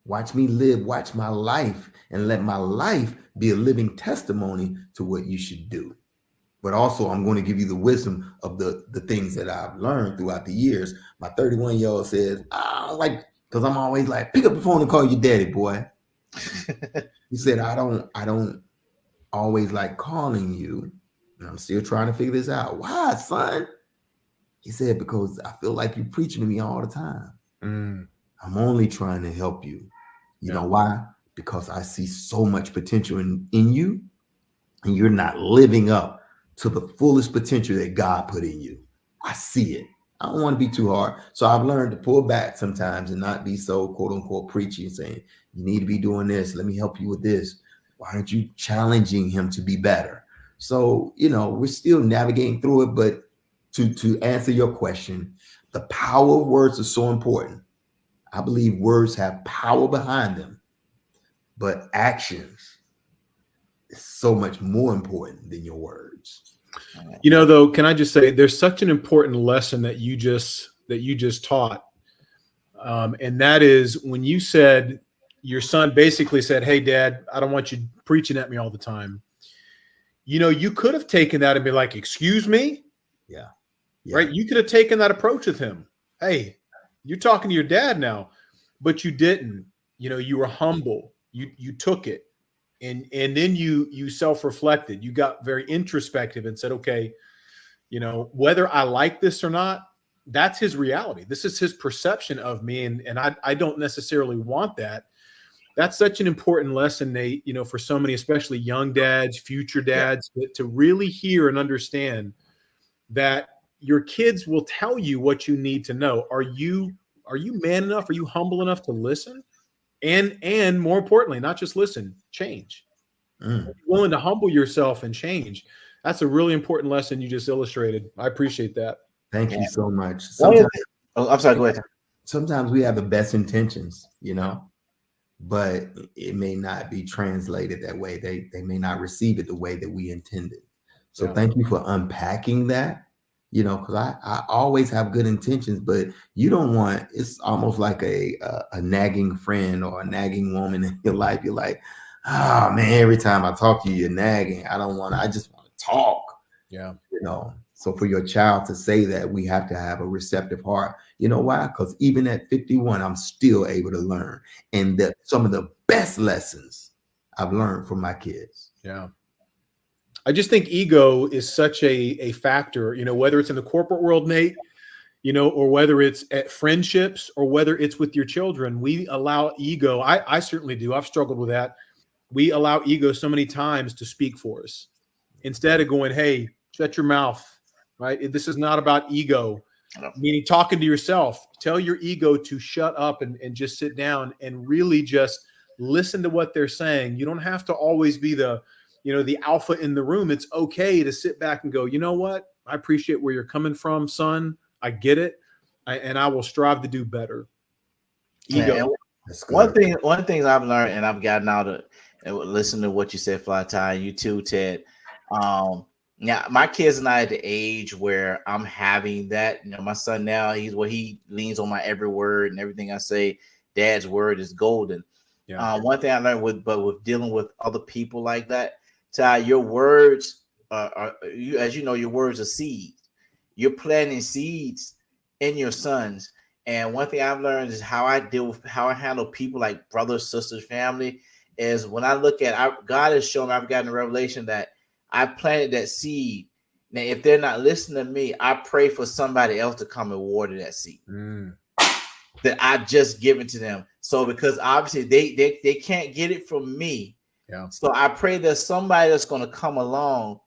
Speaker 3: Watch me live. Watch my life and let my life be a living testimony to what you should do. But also, I'm going to give you the wisdom of the things that I've learned throughout the years. My 31-year-old says, I don't like, because I'm always like, pick up the phone and call your daddy, boy. He said, I don't always like calling you. And I'm still trying to figure this out. Why, son? He said, because I feel like you're preaching to me all the time. I'm only trying to help you. You know why? Because I see so much potential in you, and you're not living up to the fullest potential that God put in you. I see it. I don't want to be too hard. So I've learned to pull back sometimes and not be so quote unquote preachy and saying, you need to be doing this. Let me help you with this. Why aren't you challenging him to be better? So, we're still navigating through it. But to answer your question, the power of words is so important. I believe words have power behind them, but actions is so much more important than your words.
Speaker 2: Though, can I just say there's such an important lesson that you just taught. And that is when you said your son basically said, hey, Dad, I don't want you preaching at me all the time. You could have taken that and be like, excuse me?
Speaker 3: Yeah.
Speaker 2: Right? You could have taken that approach with him. Hey, you're talking to your dad now, but you didn't. You were humble. You took it. And then you self-reflected. You got very introspective and said, okay, whether I like this or not, that's his reality. This is his perception of me. And I don't necessarily want that. That's such an important lesson, Nate, for so many, especially young dads, future dads, to really hear and understand that your kids will tell you what you need to know. Are you man enough? Are you humble enough to listen? And more importantly, not just listen, change. Willing to humble yourself and change. That's a really important lesson you just illustrated. I appreciate that.
Speaker 3: Thank you so much.
Speaker 1: I'm sorry, go ahead.
Speaker 3: Sometimes we have the best intentions, but it may not be translated that way. They may not receive it the way that we intended. So thank you for unpacking that, because I always have good intentions, but you don't want, it's almost like a nagging friend or a nagging woman in your life. You're like, oh man, every time I talk to you, you're nagging. I just want to talk.
Speaker 2: Yeah.
Speaker 3: So for your child to say that, we have to have a receptive heart. You know why? Because even at 51, I'm still able to learn. And some of the best lessons I've learned from my kids.
Speaker 2: Yeah. I just think ego is such a factor, whether it's in the corporate world, Nate, or whether it's at friendships or whether it's with your children, we allow ego. I certainly do. I've struggled with that. We allow ego so many times to speak for us instead of going, hey, shut your mouth, right? This is not about ego, meaning talking to yourself. Tell your ego to shut up and just sit down and really just listen to what they're saying. You don't have to always be the alpha in the room. It's okay to sit back and go, you know what? I appreciate where you're coming from, son. I get it. And I will strive to do better. Ego.
Speaker 1: One thing I've learned, and I've gotten out of listen to what you said, Fly Tie, you too, Ted. Now my kids and I at the age where I'm having that. My son now, he leans on my every word and everything I say. Dad's word is golden. Yeah. One thing I learned with dealing with other people like that, Ty, your words as you know, your words are seeds. You're planting seeds in your sons. And one thing I've learned is how I handle people like brothers, sisters, family, is when I look at God has shown me, I've gotten a revelation that I planted that seed. Now, if they're not listening to me, I pray for somebody else to come and water that seed that I've just given to them. So because obviously they can't get it from me. Yeah. So I pray there's somebody that's going to come along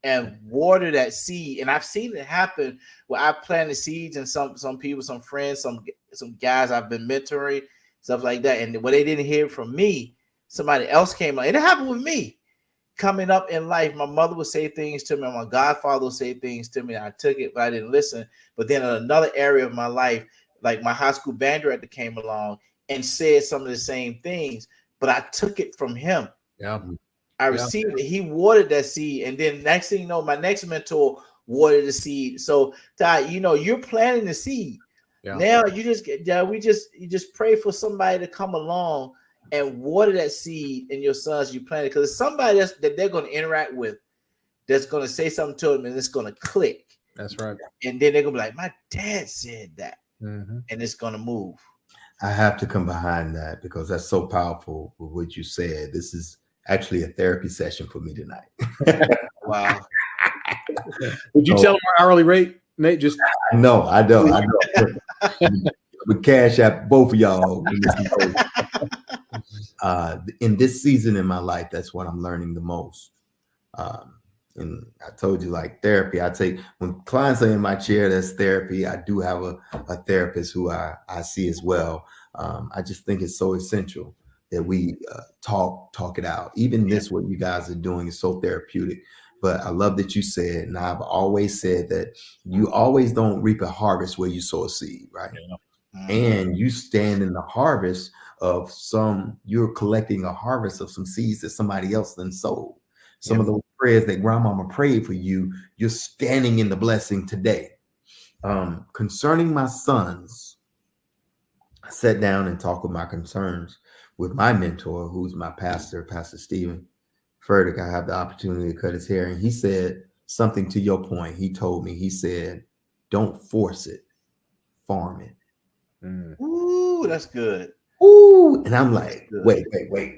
Speaker 1: and water that seed. And I've seen it happen where I planted seeds and some people, some friends, some guys I've been mentoring, stuff like that. And when they didn't hear from me, somebody else came on. And it happened with me. Coming up in life, my mother would say things to me, my godfather would say things to me. I took it, but I didn't listen. But then in another area of my life, like my high school band director came along and said some of the same things, but I took it from him.
Speaker 2: Yeah.
Speaker 1: I received it. He watered that seed. And then next thing you know, my next mentor watered the seed. So Ty, you're planting the seed. Yeah. Now you just pray for somebody to come along and water that seed in your sons you planted, because it's somebody else that they're going to interact with that's going to say something to them and it's going to click.
Speaker 2: That's right.
Speaker 1: And then they're going to be like, my dad said that. And it's going to move.
Speaker 3: I have to come behind that because that's so powerful with what you said. This is actually a therapy session for me tonight.
Speaker 1: Wow.
Speaker 2: Would you tell them our hourly rate, Nate? Just
Speaker 3: No, I don't. We cash out both of y'all. In this season in my life, that's what I'm learning the most. And I told you, like therapy, I take when clients are in my chair, that's therapy. I do have a therapist who I see as well. I just think it's so essential that we talk it out. Even this, what you guys are doing is so therapeutic. But I love that you said, and I've always said that you always don't reap a harvest where you sow a seed, right?
Speaker 2: Yeah.
Speaker 3: And you stand in the harvest of you're collecting a harvest of some seeds that somebody else then sowed. Some of those prayers that grandmama prayed for you, you're standing in the blessing today. Concerning my sons, I sat down and talked with my concerns with my mentor, who's my pastor, Pastor Stephen Furtick. I have the opportunity to cut his hair, and he said something to your point. He told me, he said, don't force it, farm it.
Speaker 1: Ooh, that's good.
Speaker 3: Ooh, and I'm like, wait,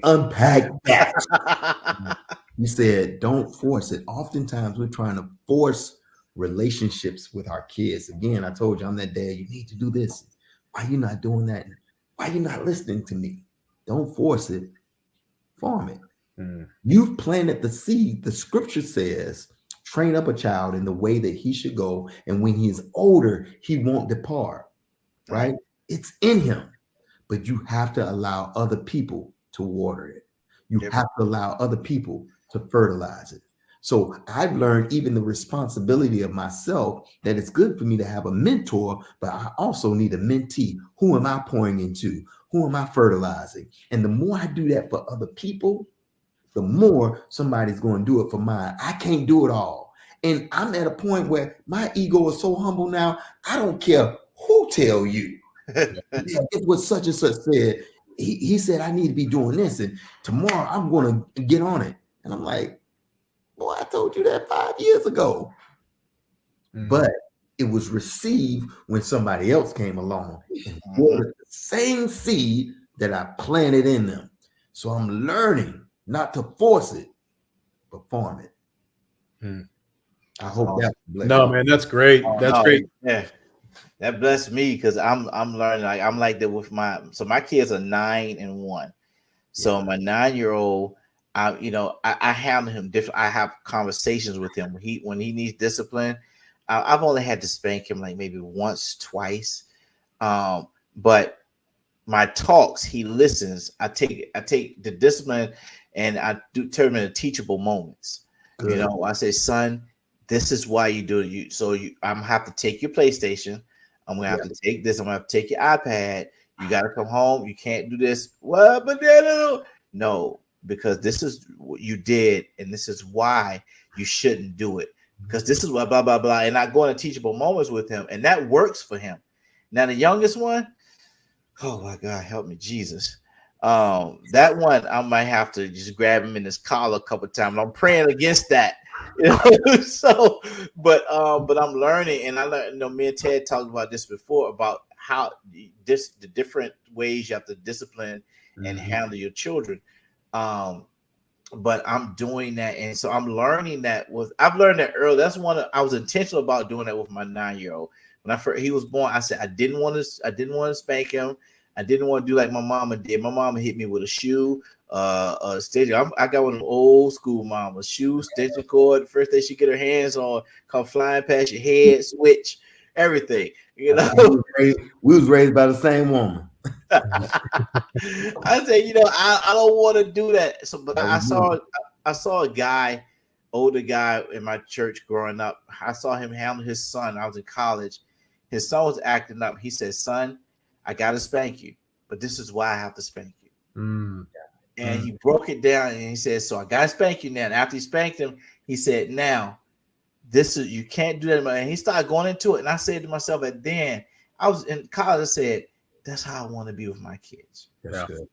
Speaker 3: unpack that. He said, don't force it. Oftentimes we're trying to force relationships with our kids. Again, I told you I'm that dad, you need to do this. Why are you not doing that? Why are you not listening to me? Don't force it, farm it. You've planted the seed. The scripture says, train up a child in the way that he should go, and when he is older, he won't depart, right? It's in him. But you have to allow other people to water it. You have to allow other people to fertilize it. So I've learned even the responsibility of myself, that it's good for me to have a mentor, but I also need a mentee. Who am I pouring into? Who am I fertilizing? And the more I do that for other people, the more somebody's going to do it for mine. I can't do it all. And I'm at a point where my ego is so humble now, I don't care who tell you. It's what such and such said. He said, I need to be doing this, and tomorrow I'm going to get on it. And I'm like, boy, I told you that 5 years ago. But it was received when somebody else came along and watered the same seed that I planted in them. So I'm learning not to force it, but farm it. I hope that blessed.
Speaker 2: No, man, that's great. That's great.
Speaker 1: Yeah. That blessed me because I'm learning. Like I'm like that with my kids are 9 and 1. So my 9-year-old, I handle him different. I have conversations with him when he needs discipline. I've only had to spank him like maybe once, twice. But my talks, he listens. I take the discipline and I do turn them into teachable moments. Good. I say, son, this is why you do it. I'm gonna have to take your PlayStation. I'm gonna have to take this. I'm gonna have to take your iPad. You gotta come home. You can't do this. What? But no, because this is what you did, and this is why you shouldn't do it. Because this is what blah blah blah. And I go into teachable moments with him, and that works for him. Now the youngest one, oh my God, help me, Jesus. That one I might have to just grab him in his collar a couple of times. I'm praying against that. So, but I'm learning, and I learned. Me and Ted talked about this before about how the different ways you have to discipline and handle your children. But I'm doing that, and so I'm learning that. I've learned that early. That's I was intentional about doing that with my 9-year-old. When he was born, I said I didn't want to spank him. I didn't want to do like my mama did. My mama hit me with a shoe, a stitch. I got one of them old school mamas, shoe, stitching cord. First thing she get her hands on, come flying past your head, switch, everything. We
Speaker 3: was raised by the same woman.
Speaker 1: I said, I don't want to do that. So, but I saw a guy, older guy in my church growing up. I saw him handle his son. I was in college. His son was acting up. He said, son, I got to spank you, but this is why I have to spank you. And he broke it down and he said, so I got to spank you now. And after he spanked him, he said, now, you can't do that. And he started going into it. And I said to myself, then I was in college, I said, that's how I want to be with my kids.
Speaker 3: That's good.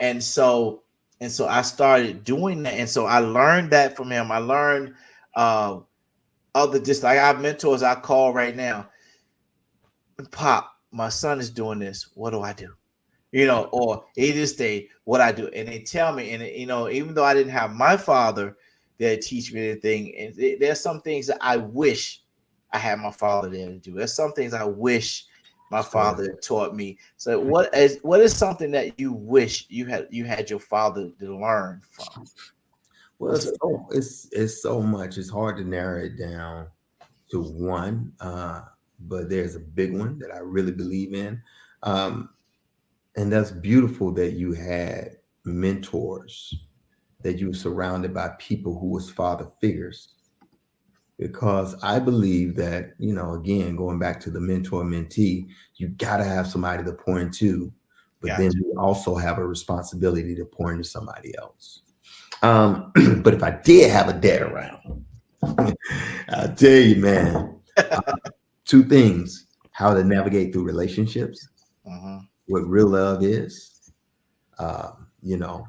Speaker 1: And so I started doing that. And so I learned that from him. I learned like I have mentors I call right now. Pop, my son is doing this. What do I do? Or he just stay, what I do. And they tell me, and even though I didn't have my father there to teach me anything, and there's some things that I wish I had my father there to do. There's some things I wish my father taught me. So what is something that you wish you had your father to learn from?
Speaker 3: Well, it's so much. It's hard to narrow it down to one, but there's a big one that I really believe in, and that's beautiful that you had mentors, that you were surrounded by people who was father figures, because I believe that, again, going back to the mentor mentee, you got to have somebody to pour into, but then
Speaker 1: Gotcha.
Speaker 3: you also have a responsibility to pour into somebody else. But if I did have a dad around, I'll tell you, man, two things: how to navigate through relationships, what real love is,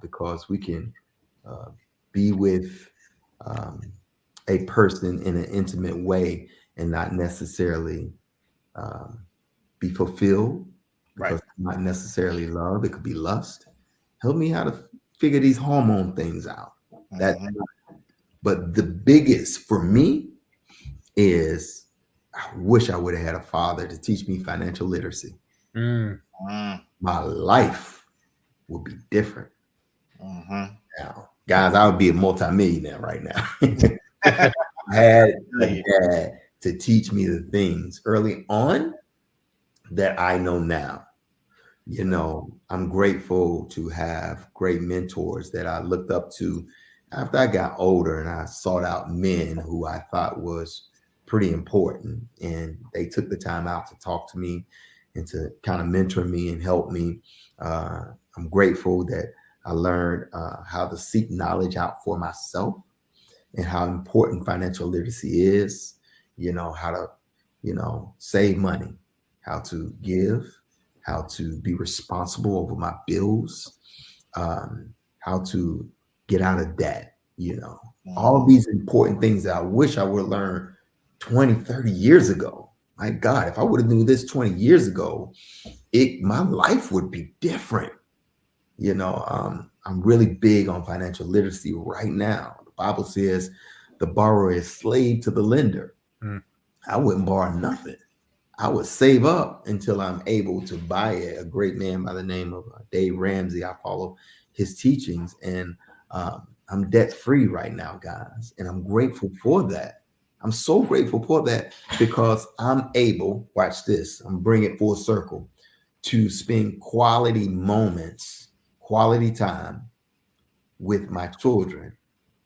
Speaker 3: because we can be with a person in an intimate way and not necessarily be fulfilled, because
Speaker 1: Right.
Speaker 3: it's not necessarily love. It could be lust. Help me how to figure these hormone things out. That, but the biggest for me is, I wish I would have had a father to teach me financial literacy. My life would be different. Now, guys, I would be a multimillionaire right now. I had a dad to teach me the things early on that I know now. I'm grateful to have great mentors that I looked up to after I got older, and I sought out men who I thought was pretty important, and they took the time out to talk to me and to kind of mentor me and help me. I'm grateful that I learned how to seek knowledge out for myself, and how important financial literacy is, how to, save money, how to give, how to be responsible over my bills, how to get out of debt, all of these important things that I wish I would have learned 20, 30 years ago. My God, if I would have knew this 20 years ago, my life would be different. I'm really big on financial literacy right now. The Bible says the borrower is slave to the lender. I wouldn't borrow nothing. I would save up until I'm able to buy it. A great man by the name of Dave Ramsey. I follow his teachings, and I'm debt free right now, guys. And I'm grateful for that. I'm so grateful for that, because I'm able, watch this, I'm bringing it full circle, to spend quality moments, quality time with my children.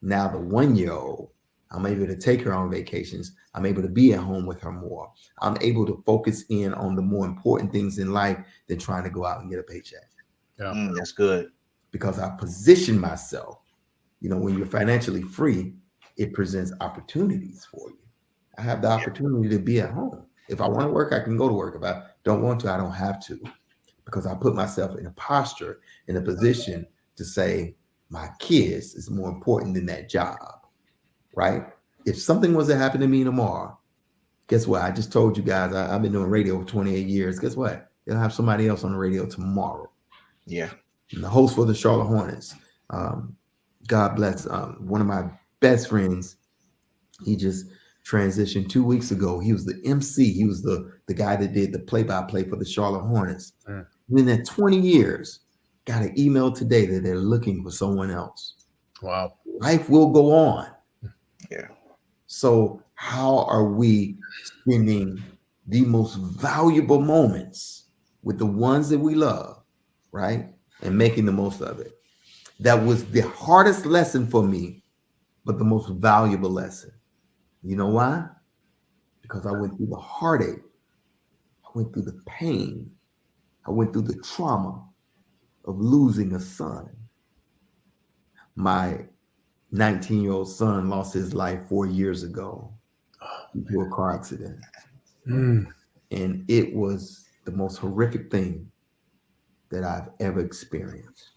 Speaker 3: Now, the 1-year-old, I'm able to take her on vacations. I'm able to be at home with her more. I'm able to focus in on the more important things in life than trying to go out and get a paycheck.
Speaker 2: Yeah.
Speaker 1: That's good.
Speaker 3: Because I position myself. When you're financially free, it presents opportunities for you. I have the opportunity to be at home. If I want to work, I can go to work. If I don't want to, I don't have to, because I put myself in a posture, in a position to say, my kids is more important than that job, right? If something was to happen to me tomorrow, guess what? I just told you guys, I've been doing radio for 28 years. Guess what? They'll have somebody else on the radio tomorrow.
Speaker 1: Yeah.
Speaker 3: And the host for the Charlotte Hornets, God bless, one of my best friends, he just transitioned 2 weeks ago. He was the MC. He was the guy that did the play-by-play for the Charlotte Hornets. In that 20 years, got an email today that they're looking for someone else.
Speaker 2: Wow.
Speaker 3: Life will go on.
Speaker 1: Yeah.
Speaker 3: So how are we spending the most valuable moments with the ones that we love, right? And making the most of it. That was the hardest lesson for me, but the most valuable lesson. You know why? Because I went through the heartache. I went through the pain. I went through the trauma of losing a son. My 19-year-old son lost his life 4 years ago to a car accident. And it was the most horrific thing that I've ever experienced.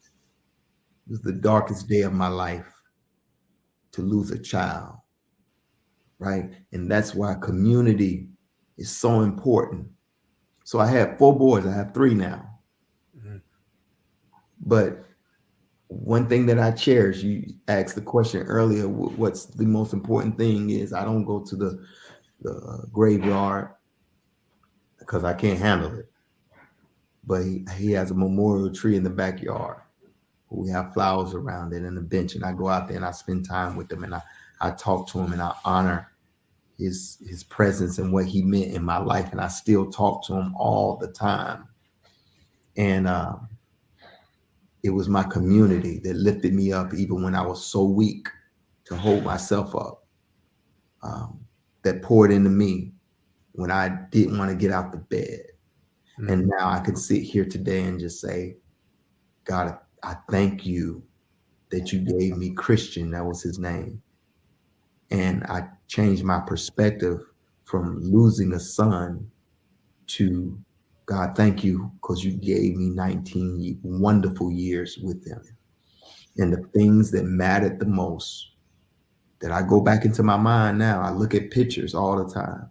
Speaker 3: It was the darkest day of my life to lose a child, right? And that's why community is so important. So I have 4 boys. I have 3 now. But one thing that I cherish, you asked the question earlier, what's the most important thing is, I don't go to the graveyard because I can't handle it. But he has a memorial tree in the backyard. We have flowers around it and a bench, and I go out there and I spend time with them, and I talk to him and I honor his presence and what he meant in my life, and I still talk to him all the time. And it was my community that lifted me up even when I was so weak to hold myself up, that poured into me when I didn't want to get out the bed. And now I can sit here today and just say, God, I thank you that you gave me Christian. That was his name. And I changed my perspective from losing a son to, God, thank you because you gave me 19 wonderful years with him. And the things that mattered the most, that I go back into my mind now, I look at pictures all the time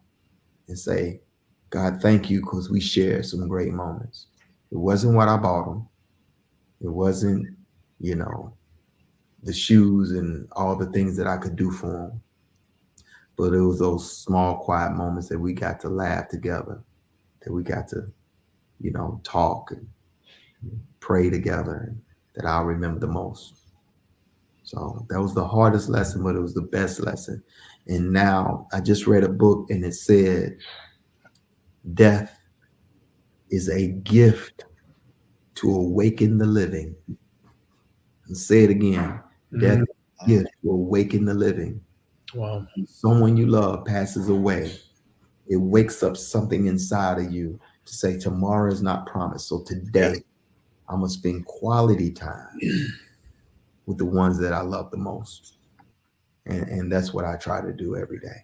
Speaker 3: and say, God, thank you because we shared some great moments. It wasn't what I bought him. It wasn't, the shoes and all the things that I could do for him. But it was those small, quiet moments that we got to laugh together, that we got to, talk and pray together, and that I'll remember the most. So that was the hardest lesson, but it was the best lesson. And now I just read a book and it said, death is a gift to awaken the living. And say it again. Death is a gift to awaken the living.
Speaker 2: Wow.
Speaker 3: Someone you love passes away. It wakes up something inside of you to say tomorrow is not promised. So today I'm going to spend quality time with the ones that I love the most. And that's what I try to do every day.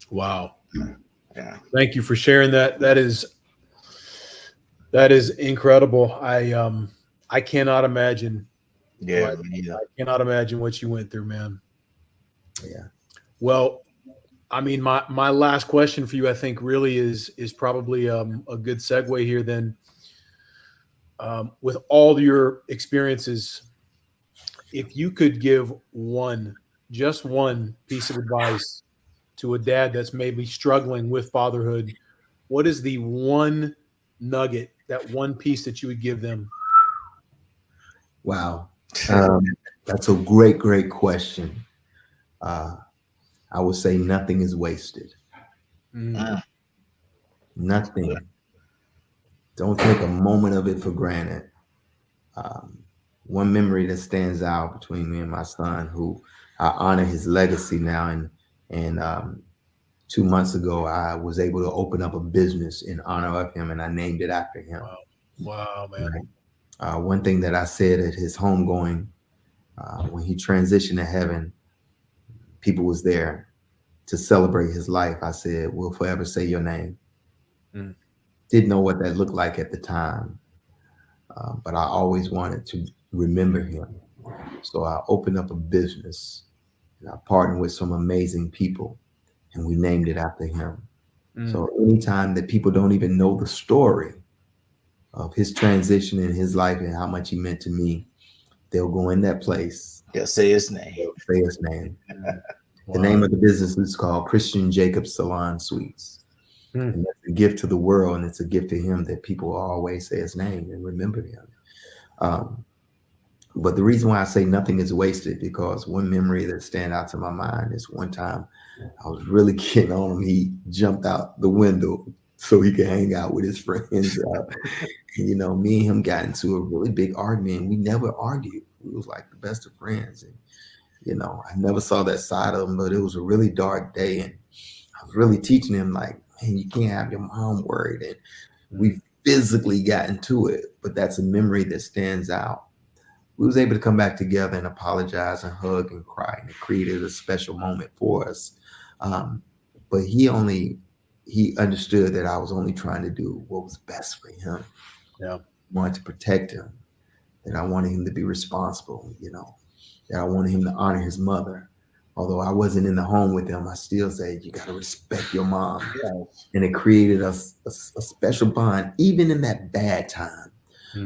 Speaker 2: Wow.
Speaker 1: Yeah.
Speaker 2: Thank you for sharing that. That is incredible. I cannot imagine.
Speaker 1: Yeah.
Speaker 2: I cannot imagine what you went through, man.
Speaker 3: Yeah.
Speaker 2: Well, I mean, my last question for you, I think, really is probably a good segue here. Then, with all your experiences, if you could give just one piece of advice to a dad that's maybe struggling with fatherhood, what is the one nugget, that one piece that you would give them?
Speaker 3: Wow. That's a great, great question. I would say nothing is wasted. Nothing. Don't take a moment of it for granted. One memory that stands out between me and my son, who I honor his legacy now, and 2 months ago, I was able to open up a business in honor of him, and I named it after him.
Speaker 2: Wow, man.
Speaker 3: Right? One thing that I said at his homegoing, when he transitioned to heaven, people was there to celebrate his life. I said, we'll forever say your name. Didn't know what that looked like at the time, but I always wanted to remember him. So I opened up a business, and I partnered with some amazing people, and we named it after him. So anytime that people don't even know the story of his transition in his life and how much he meant to me, they'll go in that place.
Speaker 1: They'll say his name.
Speaker 3: Say his name. The name of the business is called Christian Jacob Salon Suites. And that's a gift to the world, and it's a gift to him that people always say his name and remember him. But the reason why I say nothing is wasted, because one memory that stands out to my mind is one time I was really getting on him. He jumped out the window so he could hang out with his friends. And, me and him got into a really big argument. We never argued. We was like the best of friends. And, I never saw that side of him, but it was a really dark day. And I was really teaching him, like, man, you can't have your mom worried. And we physically got into it, but that's a memory that stands out. We was able to come back together and apologize and hug and cry, and it created a special moment for us. But he understood that I was only trying to do what was best for him.
Speaker 2: Yeah.
Speaker 3: I wanted to protect him, that I wanted him to be responsible, that I wanted him to honor his mother. Although I wasn't in the home with him, I still said, you got to respect your mom. Yes. And it created a special bond, even in that bad time.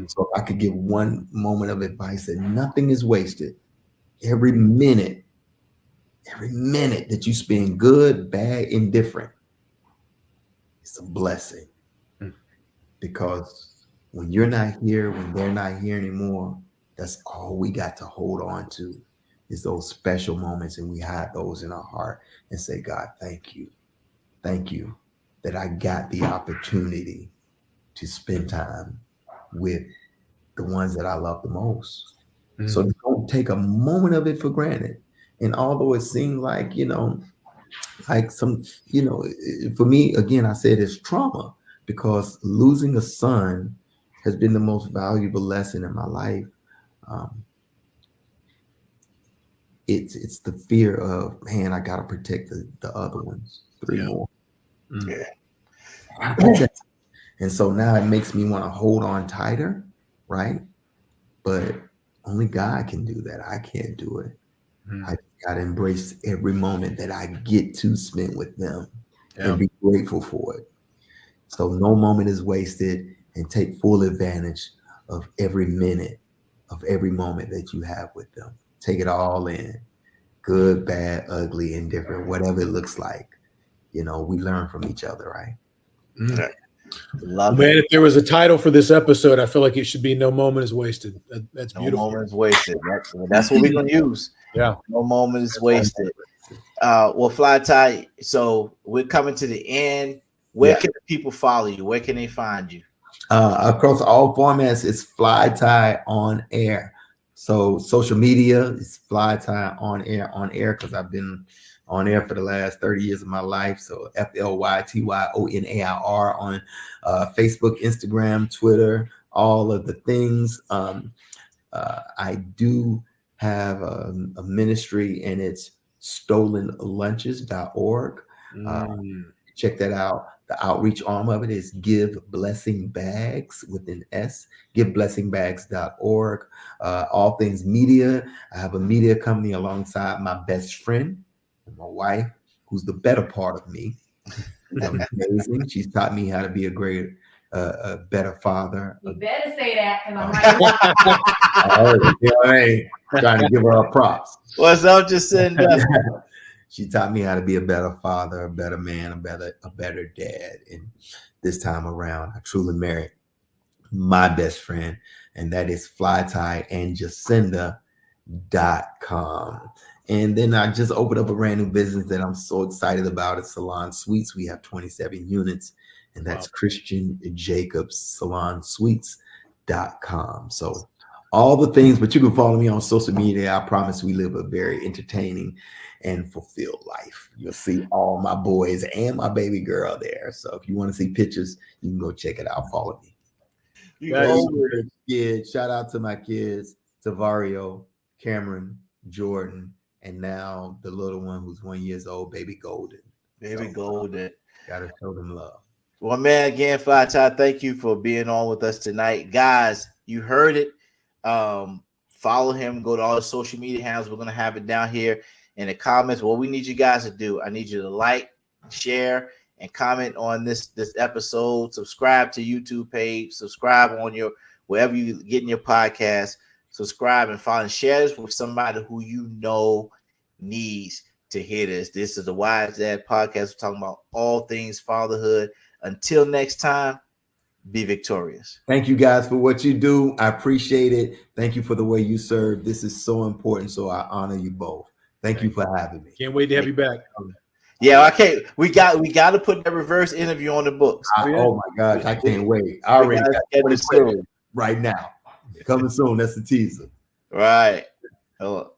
Speaker 3: So if I could give one moment of advice, that nothing is wasted. Every minute that you spend, good, bad, indifferent, it's a blessing. Because when you're not here, when they're not here anymore, That's all we got to hold on to is those special moments, and we hide those in our heart and say, God, thank you. Thank you that I got the opportunity to spend time with the ones that I love the most. So don't take a moment of it for granted. And although it seems like, like some, for me, again, I said it's trauma because losing a son has been the most valuable lesson in my life. It's the fear of, man, I got to protect the other ones, three more.
Speaker 1: Yeah.
Speaker 3: And so now it makes me want to hold on tighter, right? But only God can do that. I can't do it. I got to embrace every moment that I get to spend with them and be grateful for it. So no moment is wasted, and take full advantage of every minute of every moment that you have with them. Take it all in, good, bad, ugly, indifferent, whatever it looks like. We learn from each other, right?
Speaker 1: Love
Speaker 2: Man,
Speaker 1: it.
Speaker 2: if there was a title for this episode, I feel like it should be "No Moment Is Wasted." That's beautiful.
Speaker 1: No moment is wasted. That's what we're gonna use.
Speaker 2: Yeah.
Speaker 1: No moment is wasted. Well, Fly Tie, so we're coming to the end. Where can the people follow you? Where can they find you?
Speaker 3: Across all formats, it's Fly Tie on Air. So social media is Fly Tie on air because I've been on air for the last 30 years of my life. So FLYTYONAIR on Facebook, Instagram, Twitter, all of the things. I do have a ministry, and it's stolenlunches.org. Check that out. The outreach arm of it is Give Blessing Bags with an S, giveblessingbags.org. All things media. I have a media company alongside my best friend, my wife, who's the better part of me. Amazing. She's taught me how to be a better father.
Speaker 4: You better say that, and I'm
Speaker 3: right. Trying to give her her props.
Speaker 1: What's up, Jacinda?
Speaker 3: She taught me how to be a better father, a better man, a better dad. And this time around, I truly married my best friend, and that is flytieandjacinda.com. And then I just opened up a brand new business that I'm so excited about. It's Salon Suites. We have 27 units, and that's Christian Jacobs SalonSuites.com. So all the things, but you can follow me on social media. I promise we live a very entertaining and fulfilled life. You'll see all my boys and my baby girl there. So if you want to see pictures, you can go check it out. Follow me. Shout out to my kids, Tavario, Cameron, Jordan, and now the little one who's 1 year old, baby Golden.
Speaker 1: Golden.
Speaker 3: Gotta show them love.
Speaker 1: Well, man, again, Fly Tie, thank you for being on with us tonight. Guys, you heard it. Follow him. Go to all the social media handles. We're going to have it down here in the comments. What we need you guys to do, I need you to like, share, and comment on this episode. Subscribe to YouTube page. Subscribe on your wherever you getting your podcast. Subscribe and follow and share this with somebody who you know needs to hear this. This is the Wise Dad Podcast. We're talking about all things fatherhood. Until next time, be victorious.
Speaker 3: Thank you guys for what you do. I appreciate it. Thank you for the way you serve. This is so important. So I honor you both. Thank you for having me.
Speaker 2: Can't wait to have you back.
Speaker 1: Yeah, okay. We got to put that reverse interview on the books.
Speaker 3: Oh my gosh, I can't wait. I already got it right now. Coming soon. That's the teaser.
Speaker 1: Right. Hello.